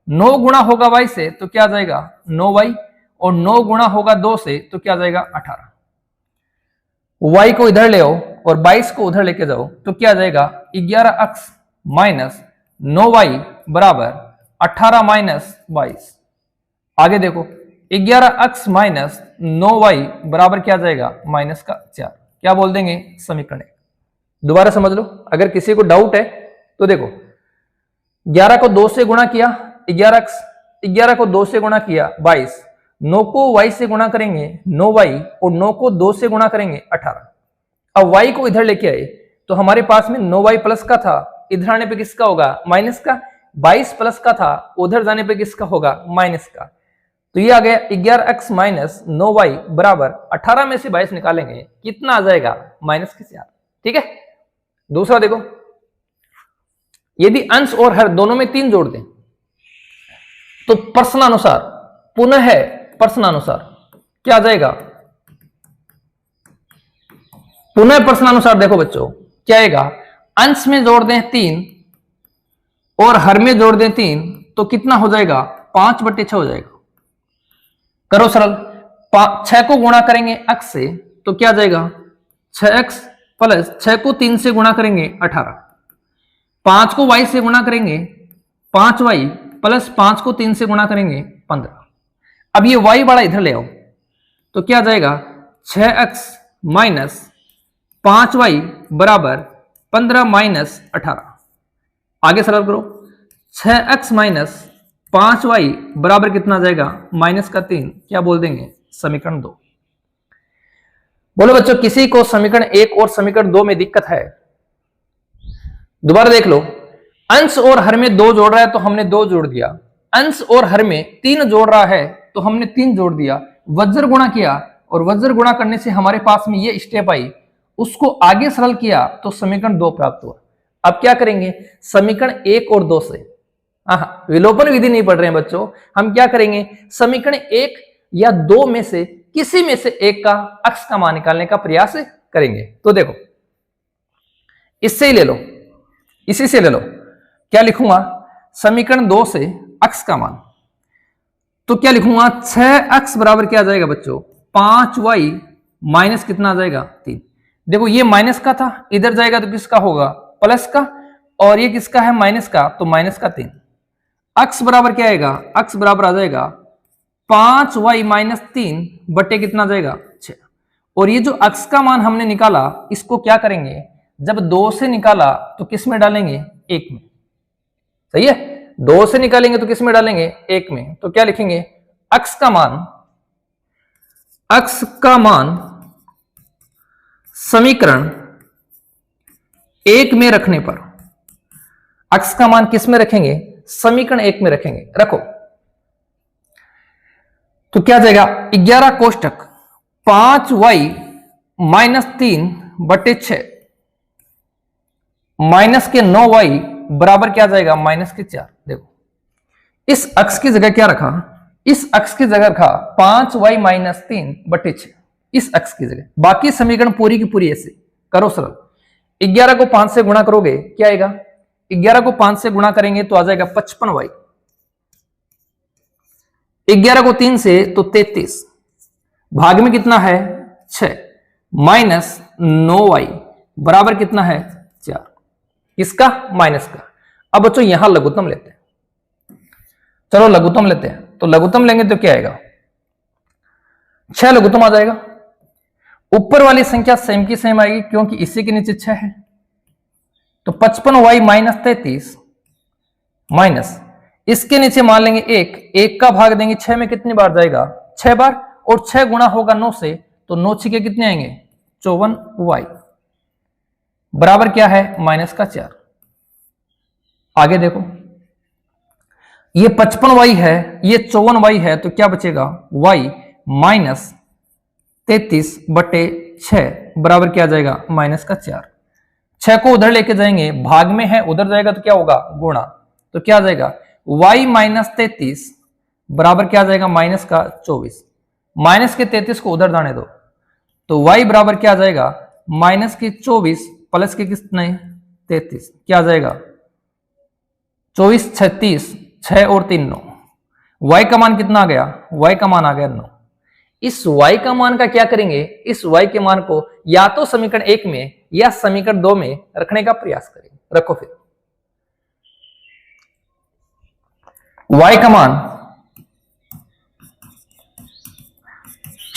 9 गुणा होगा y से तो क्या आ जाएगा 9y और 9 गुणा होगा 2 से तो क्या आ जाएगा 18। y को इधर ले आओ और 22 को उधर लेके जाओ तो क्या आ जाएगा 11x माइनस 9y बराबर 18 माइनस 22। आगे देखो 11x माइनस 9y बराबर क्या आ जाएगा माइनस का 4। क्या बोल देंगे समीकरण। दोबारा समझ लो, अगर किसी को डाउट है तो देखो 11 को 2 से गुणा किया 11x, 11 को 2 से गुणा किया 22, 9 को y से गुणा करेंगे 9y और 9 को 2 से गुणा करेंगे 18। अब y को इधर लेके आए तो हमारे पास में 9y प्लस का था, इधर आने पे किसका होगा माइनस का, 22 प्लस का था उधर जाने पे किसका होगा माइनस का। तो ये आ गया 11x माइनस 9y बराबर 18 में से 22 निकालेंगे कितना आ जाएगा माइनस के 4। ठीक है। दूसरा देखो, यदि अंश और हर दोनों में 3 जोड़ दें तो प्रश्नानुसार पुनः है प्रश्नानुसार क्या आ जाएगा, पुनः प्रश्नानुसार देखो बच्चों क्या आएगा, अंश में जोड़ दें 3 और हर में जोड़ दें 3 तो कितना हो जाएगा 5/6 हो जाएगा। करो सरल, 6 को गुणा करेंगे x से तो क्या आ जाएगा 6x प्लस 6 को 3 से गुणा करेंगे 18, 5 को y से गुणा करेंगे 5y प्लस 5 को 3 से गुणा करेंगे 15। अब ये y बड़ा इधर ले आओ तो क्या आ जाएगा 6x माइनस 5y बराबर 15 माइनस 18। आगे सरल करो, 6x माइनस 5y बराबर कितना आ जाएगा माइनस का 3। क्या बोल देंगे समीकरण 2। बोलो बच्चों किसी को समीकरण 1 और समीकरण 2 में दिक्कत है? दोबारा देख लो, अंश और हर में 2 जोड़ रहा है तो हमने 2 जोड़ दिया, अंश और हर में 3 जोड़ रहा है तो हमने 3 जोड़ दिया, वज्र गुणा किया और वज्र गुणा करने से हमारे पास में ये स्टेप आई, उसको आगे सरल किया तो समीकरण 2 प्राप्त हुआ। अब क्या करेंगे समीकरण 1 और 2 से, विलोपन विधि नहीं पढ़ रहे हैं बच्चों, हम क्या करेंगे समीकरण 1 या 2 में से किसी में से एक का अक्स का मान निकालने का प्रयास करेंगे। तो देखो इससे ही ले लो, इसी से ले लो, क्या लिखूंगा समीकरण 2 से अक्स का मान, तो क्या लिखूंगा 6x बराबर क्या आ जाएगा बच्चों 5y माइनस कितना आ जाएगा 3। देखो ये माइनस का था, इधर जाएगा तो किसका होगा प्लस का, और ये किसका है माइनस का तो माइनस का 3। अक्स बराबर क्या आएगा, अक्स बराबर आ जाएगा 5y माइनस 3 बटे कितना जाएगा 6। और ये जो अक्स का मान हमने निकाला इसको क्या करेंगे, जब 2 से निकाला तो किस में डालेंगे 1 में, सही है, 2 से निकालेंगे तो किस में डालेंगे 1 में। तो क्या लिखेंगे अक्स का मान समीकरण 1 में रखने पर, अक्स का मान किस में रखेंगे समीकरण 1 में रखेंगे, रखो तो क्या जाएगा 11 कोष्टक 5y माइनस 3 बटे 6 माइनस के 9y बराबर क्या जाएगा माइनस के 4। देखो इस अक्स की जगह क्या रखा, इस अक्स की जगह रखा 5y माइनस 3 बटे 6 इस अक्स की जगह, बाकी समीकरण पूरी की पूरी ऐसे करो सरल। 11 को 5 से गुणा करोगे क्या आएगा, 11 को 5 से गुणा करेंगे तो आ जाएगा 55y, 11 को 3 से तो 33, भाग में कितना है 6 माइनस 9y बराबर कितना है 4, किसका माइनस का। अब बच्चों यहां लघुत्तम लेते हैं, चलो लघुत्तम लेते हैं, तो लघुत्तम लेंगे तो क्या आएगा 6 लघुत्तम आ जाएगा, ऊपर वाली संख्या सेम की सेम आएगी क्योंकि इसी के नीचे 6 है, तो 55y माइनस 33 माइनस इसके नीचे मान लेंगे 1 का भाग देंगे 6 में कितनी बार जाएगा 6 बार, और 6 गुणा होगा 9 से तो 9 6 के कितने आएंगे 54y बराबर क्या है माइनस का 4। आगे देखो ये 55y है ये 54y है तो क्या बचेगा y माइनस 33 बटे 6 बराबर क्या जाएगा माइनस का 4। 6 को उधर लेके जाएंगे, भाग में है उधर जाएगा तो क्या होगा गुणा, तो क्या जाएगा y माइनस 33 बराबर क्या जाएगा माइनस का 24, माइनस के 33 को उधर जाने दो तो y बराबर क्या जाएगा माइनस के 24 प्लस के कितने 33, क्या आ जाएगा 24 36, 6 और 3 9। y का मान कितना आ गया, y का मान आ गया 9। इस y का मान का क्या करेंगे, इस y के मान को या तो समीकरण 1 में या समीकरण 2 में रखने का प्रयास करेंगे। रखो फिर y का मान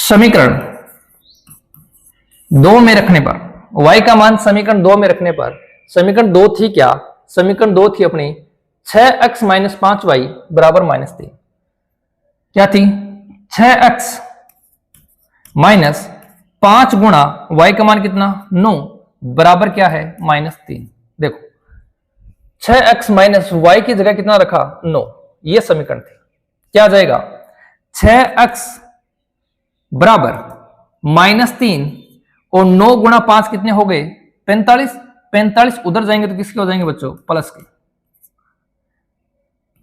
समीकरण 2 में रखने पर, y का मान समीकरण 2 में रखने पर, समीकरण 2 थी क्या, समीकरण 2 थी अपनी 6x माइनस 5y बराबर -3। क्या थी, 6x माइनस 5 गुणा y का मान कितना 9 बराबर क्या है -3। देखो 6x माइनस y की जगह कितना रखा 9, ये समीकरण थी। क्या आ जाएगा 6x बराबर -3 और 9 गुणा 5 कितने हो गए 45। 45 उधर जाएंगे तो किसके हो जाएंगे बच्चों, प्लस के।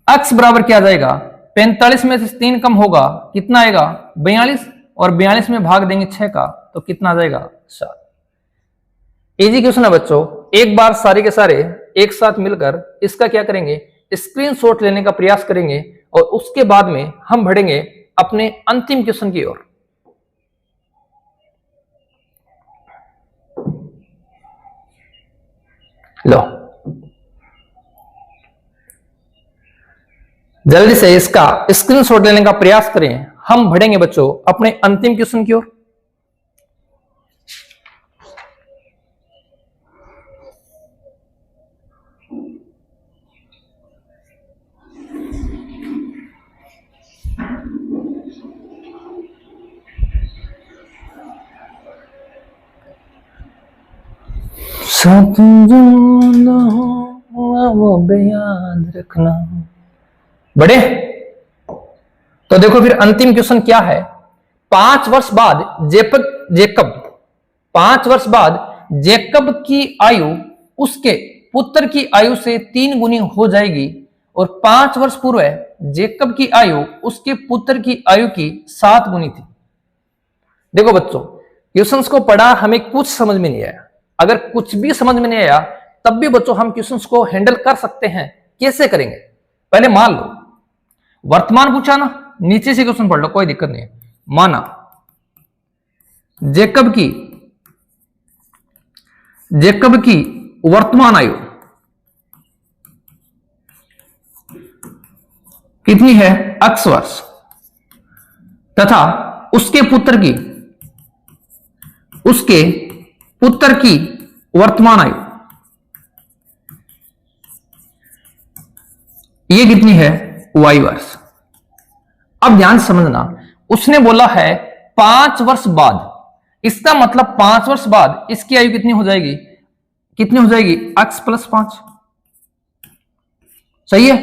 x बराबर क्या आ जाएगा 45 में से 3 कम होगा कितना आएगा 42, और 42 में भाग देंगे 6 का तो कितना आ जाएगा 7। इजी क्वेश्चन है बच्चों, एक बार सारे के सारे एक साथ मिलकर इसका क्या करेंगे, स्क्रीनशॉट लेने का प्रयास करेंगे और उसके बाद में हम बढ़ेंगे अपने अंतिम क्वेश्चन की ओर। लो जल्दी से इसका स्क्रीनशॉट लेने का प्रयास करें, हम बढ़ेंगे बच्चों अपने अंतिम क्वेश्चन की ओर। वो याद रखना बड़े। तो देखो फिर अंतिम क्वेश्चन क्या है, 5 वर्ष बाद जेकब 5 वर्ष बाद जेकब की आयु उसके पुत्र की आयु से 3 गुनी हो जाएगी और 5 वर्ष पूर्व जेकब की आयु उसके पुत्र की आयु की 7 गुनी थी। देखो बच्चों क्वेश्चंस को पढ़ा हमें कुछ समझ में नहीं आया, अगर कुछ भी समझ में नहीं आया तब भी बच्चों हम क्वेश्चंस को हैंडल कर सकते हैं। कैसे करेंगे, पहले मान लो वर्तमान पूछा ना, नीचे से क्वेश्चन पढ़ लो कोई दिक्कत नहीं है। माना जेकब की वर्तमान आयु कितनी है x वर्ष तथा उसके पुत्र की वर्तमान आयु ये कितनी है y वर्ष। अब ध्यान समझना, उसने बोला है 5 वर्ष बाद, इसका मतलब 5 वर्ष बाद इसकी आयु कितनी हो जाएगी x प्लस 5, सही है,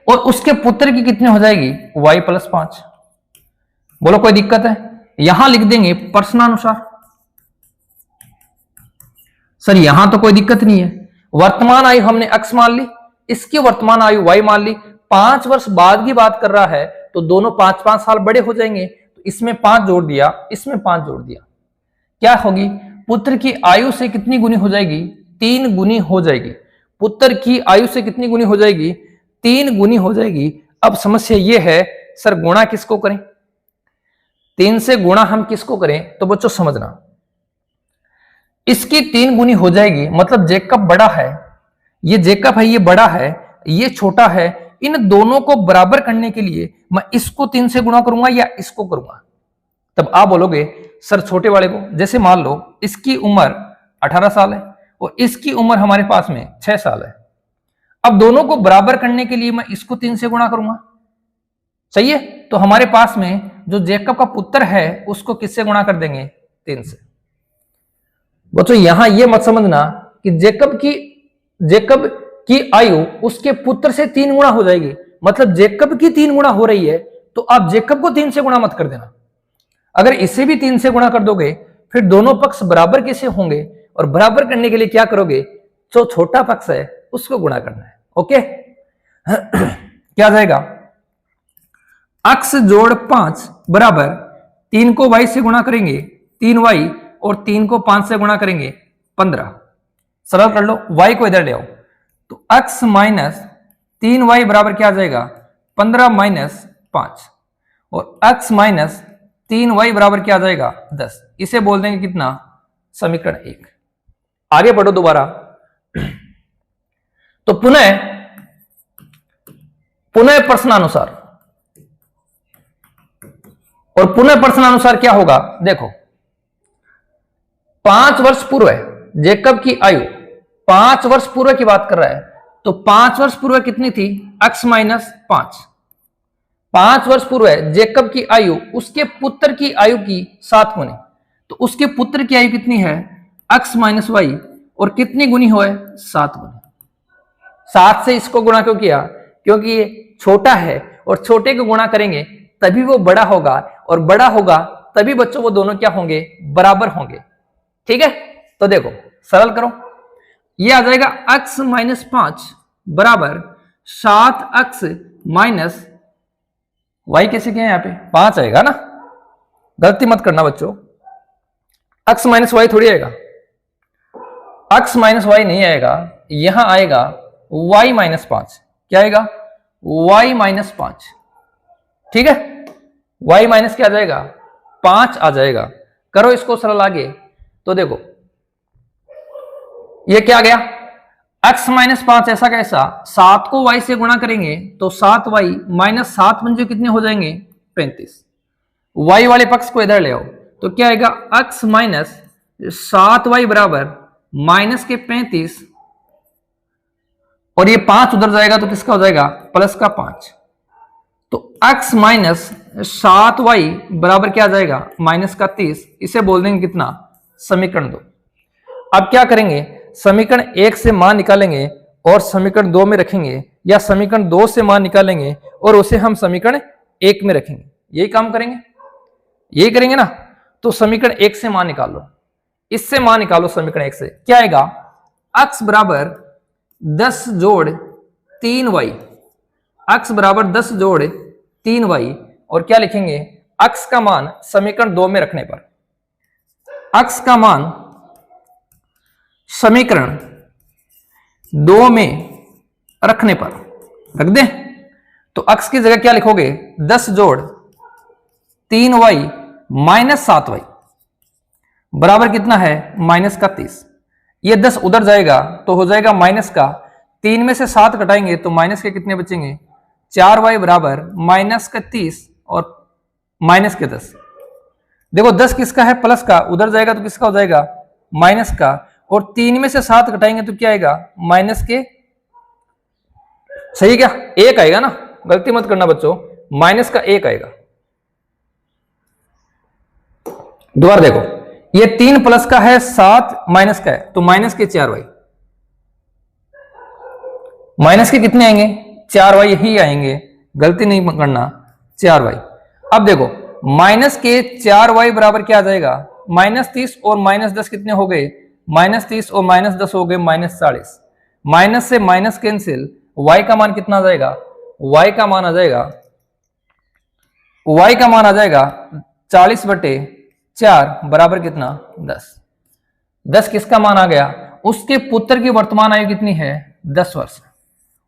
और उसके पुत्र की कितनी हो जाएगी y प्लस 5। बोलो कोई दिक्कत है, यहां लिख देंगे प्रश्नानुसार। सर यहां तो कोई दिक्कत नहीं है, वर्तमान आयु हमने x मान ली, इसकी वर्तमान आयु y मान ली, 5 वर्ष बाद की बात कर रहा है तो दोनों 5-5 साल बड़े हो जाएंगे, तो इसमें 5 जोड़ दिया, इसमें 5 जोड़ दिया, क्या होगी पुत्र की आयु से कितनी गुनी हो जाएगी 3 गुनी हो जाएगी। पुत्र की आयु से कितनी गुनी हो जाएगी 3 गुनी हो जाएगी। अब समस्या यह है सर गुणा किसको करें, 3 से गुणा हम किसको करें, तो बच्चों समझना इसकी 3 गुनी हो जाएगी, मतलब जेकब बड़ा है, ये जेकब है ये बड़ा है ये छोटा है, इन दोनों को बराबर करने के लिए मैं इसको 3 से गुणा करूंगा या इसको करूंगा। तब आप बोलोगे सर छोटे वाले को, जैसे मान लो इसकी उम्र 18 साल है और इसकी उम्र हमारे पास में 6 साल है, अब दोनों को बराबर करने के लिए मैं इसको 3 से गुणा करूंगा, सही है। तो हमारे पास में जो जेकब का पुत्र है उसको किससे गुणा कर देंगे 3 से। बच्चों यहां यह मत समझना कि जेकब की आयु उसके पुत्र से 3 गुणा हो जाएगी, मतलब जेकब की 3 गुणा हो रही है तो आप जेकब को 3 से गुणा मत कर देना। अगर इसे भी 3 से गुणा कर दोगे फिर दोनों पक्ष बराबर कैसे होंगे, और बराबर करने के लिए क्या करोगे, जो छोटा पक्ष है उसको गुणा करना है। ओके क्या जाएगा x जोड़ 5 बराबर 3 को y से गुणा करेंगे 3y और 3 को 5 से गुणा करेंगे 15। सरल कर लो, y को इधर ले आओ, तो x माइनस 3y बराबर क्या आ जाएगा 15 माइनस 5, और x माइनस 3y बराबर क्या आ जाएगा 10। इसे बोल देंगे कितना, समीकरण 1। आगे पढ़ो दोबारा। तो पुनः प्रश्नानुसार, और पुनः प्रश्नानुसार क्या होगा, देखो 5 वर्ष पूर्व जेकब की आयु, 5 वर्ष पूर्व की बात कर रहा है, तो 5 वर्ष पूर्व कितनी थी, x माइनस 5। 5 वर्ष पूर्व जेकब की आयु उसके पुत्र की आयु की 7 गुनी, तो उसके पुत्र की आयु कितनी है x माइनस वाई, और कितनी गुनी हो 7 गुनी। 7 से इसको गुणा क्यों किया, क्योंकि ये छोटा है और छोटे को गुणा करेंगे तभी वो बड़ा होगा, और बड़ा होगा तभी बच्चों वो दोनों क्या होंगे, बराबर होंगे। ठीक है, तो देखो सरल करो, ये आ जाएगा x माइनस 5 बराबर 7x माइनस वाई, कैसे किया यहाँ पे 5 आएगा ना, गलती मत करना बच्चों, x माइनस वाई थोड़ी आएगा, x माइनस वाई नहीं आएगा, यहां आएगा y माइनस 5। क्या आएगा, y माइनस 5। ठीक है, y माइनस क्या आ जाएगा 5 आ जाएगा। करो इसको सरल आगे, तो देखो ये क्या आ गया, x माइनस 5 ऐसा कैसा, 7 को y से गुणा करेंगे तो 7y माइनस 7 बन जो कितने हो जाएंगे 35। y वाले पक्ष को इधर ले आओ, तो क्या आएगा x माइनस 7y बराबर माइनस के 35, और ये 5 उधर जाएगा तो किसका हो जाएगा प्लस का 5, तो x माइनस 7y बराबर क्या आ जाएगा माइनस का 30। इसे बोल देंगे कितना, समीकरण 2। अब क्या करेंगे, समीकरण 1 से मान निकालेंगे और समीकरण 2 में रखेंगे, या समीकरण 2 से मान निकालेंगे और उसे हम समीकरण 1 में रखेंगे। यही काम करेंगे, यही करेंगे ना। तो समीकरण 1 से मान निकाल लो, इससे मान निकालो समीकरण 1 से, क्या आएगा x बराबर 10 जोड़ 3y, x बराबर 10 जोड़ 3y, और क्या लिखेंगे x का मान समीकरण 2 में रखने पर, x का मान समीकरण 2 में रखने पर रख दें, तो x की जगह क्या लिखोगे 10 जोड़ 3y माइनस 7y बराबर कितना है माइनस का 30। ये 10 उधर जाएगा तो हो जाएगा माइनस का, 3 में से 7 घटाएंगे तो माइनस के कितने बचेंगे 4y बराबर माइनस का 30 और माइनस के 10। देखो 10 किसका है प्लस का, उधर जाएगा तो किसका हो जाएगा माइनस का, और 3 में से 7 घटाएंगे तो क्या आएगा माइनस के, सही क्या 1 आएगा ना, गलती मत करना बच्चों, माइनस का 1 आएगा। दोबारा देखो, ये 3 प्लस का है 7 माइनस का है, तो माइनस के 4y, माइनस के कितने आएंगे 4y ही आएंगे, गलती नहीं करना 4y। अब देखो माइनस के 4y बराबर क्या आ जाएगा माइनस 30, और माइनस 10 कितने हो गए माइनस 30, और माइनस 10 हो गए माइनस 40। माइनस से माइनस कैंसिल, y का मान कितना आ जाएगा, y का मान आ जाएगा, y का मान आ जाएगा 40/4 बराबर कितना 10। 10 किसका मान आ गया, उसके पुत्र की वर्तमान आयु कितनी है 10 वर्ष,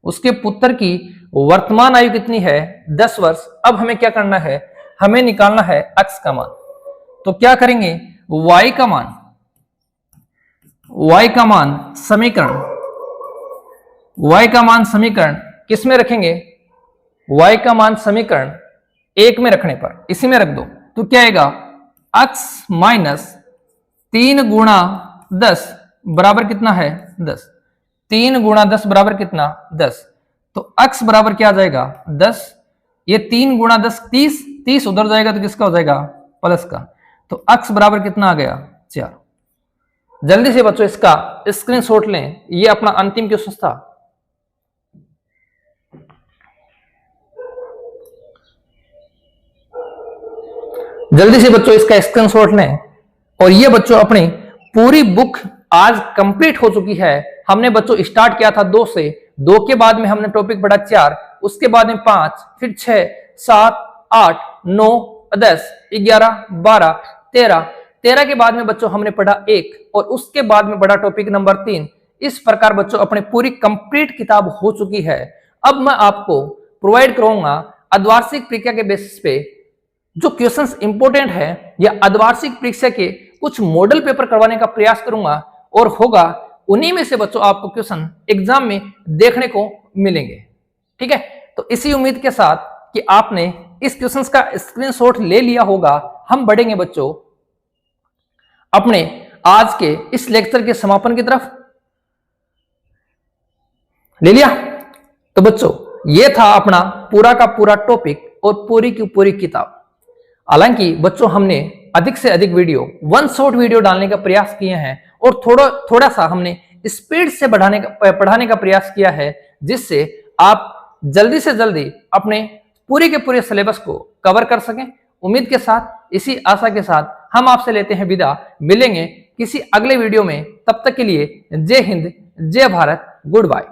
उसके पुत्र की वर्तमान आयु कितनी है 10 वर्ष। अब हमें क्या करना है, हमें निकालना है x का मान, तो क्या करेंगे y का मान, y का मान समीकरण, y का मान समीकरण किस में रखेंगे, y का मान समीकरण 1 में रखने पर इसी में रख दो, तो क्या आएगा x माइनस 3 गुणा 10 बराबर कितना है 10, 3 गुणा 10 बराबर कितना 10, तो x बराबर क्या आ जाएगा 10, ये 3 गुणा 10 30, 30 उधर जाएगा तो किसका हो जाएगा प्लस का, तो x बराबर कितना आ गया 4। जल्दी से बच्चों इसका स्क्रीनशॉट लें, ये अपना अंतिम क्वेश्चन था। जल्दी से बच्चों इसका स्क्रीनशॉट लें, और ये बच्चों अपनी पूरी बुक आज कंप्लीट हो चुकी है। हमने बच्चों स्टार्ट किया था 2 से, 2 के बाद में हमने टॉपिक पढ़ा 4, उसके बाद में 5, फिर 6, 7, 8, 9, 10, 11, 12, 13 के बाद में बच्चों हमने पढ़ा 1, और उसके बाद में पढ़ा टॉपिक नंबर 3। इस प्रकार बच्चों अपनी पूरी कंप्लीट किताब हो चुकी है। अब मैं आपको प्रोवाइड करूंगा अर्धवार्षिक परीक्षा के बेसिस पे जो क्वेश्चंस इंपॉर्टेंट है या अर्धवार्षिक परीक्षा के कुछ मॉडल पेपर करवाने का प्रयास करूंगा और होगा उन्हीं में से बच्चों आपको क्वेश्चन एग्जाम में देखने को मिलेंगे। ठीक है, तो इसी उम्मीद के साथ कि आपने इस क्वेश्चंस का स्क्रीनशॉट ले लिया होगा, हम बढ़ेंगे बच्चों अपने आज के इस लेक्चर के समापन की तरफ। ले लिया? तो बच्चों ये था अपना पूरा का पूरा टॉपिक और पूरी की पूरी किताब। हालांकि बच्चों हमने अधिक से अधिक वीडियो, वन शॉट वीडियो डालने का प्रयास किए हैं और थोड़ा सा हमने स्पीड से पढ़ाने का प्रयास किया है, जिससे आप जल्दी से जल्दी अपने पूरे के पूरे सिलेबस को कवर कर सकें। उम्मीद के साथ, इसी आशा के साथ हम आपसे लेते हैं विदा। मिलेंगे किसी अगले वीडियो में, तब तक के लिए जय हिंद, जय भारत, गुड बाय।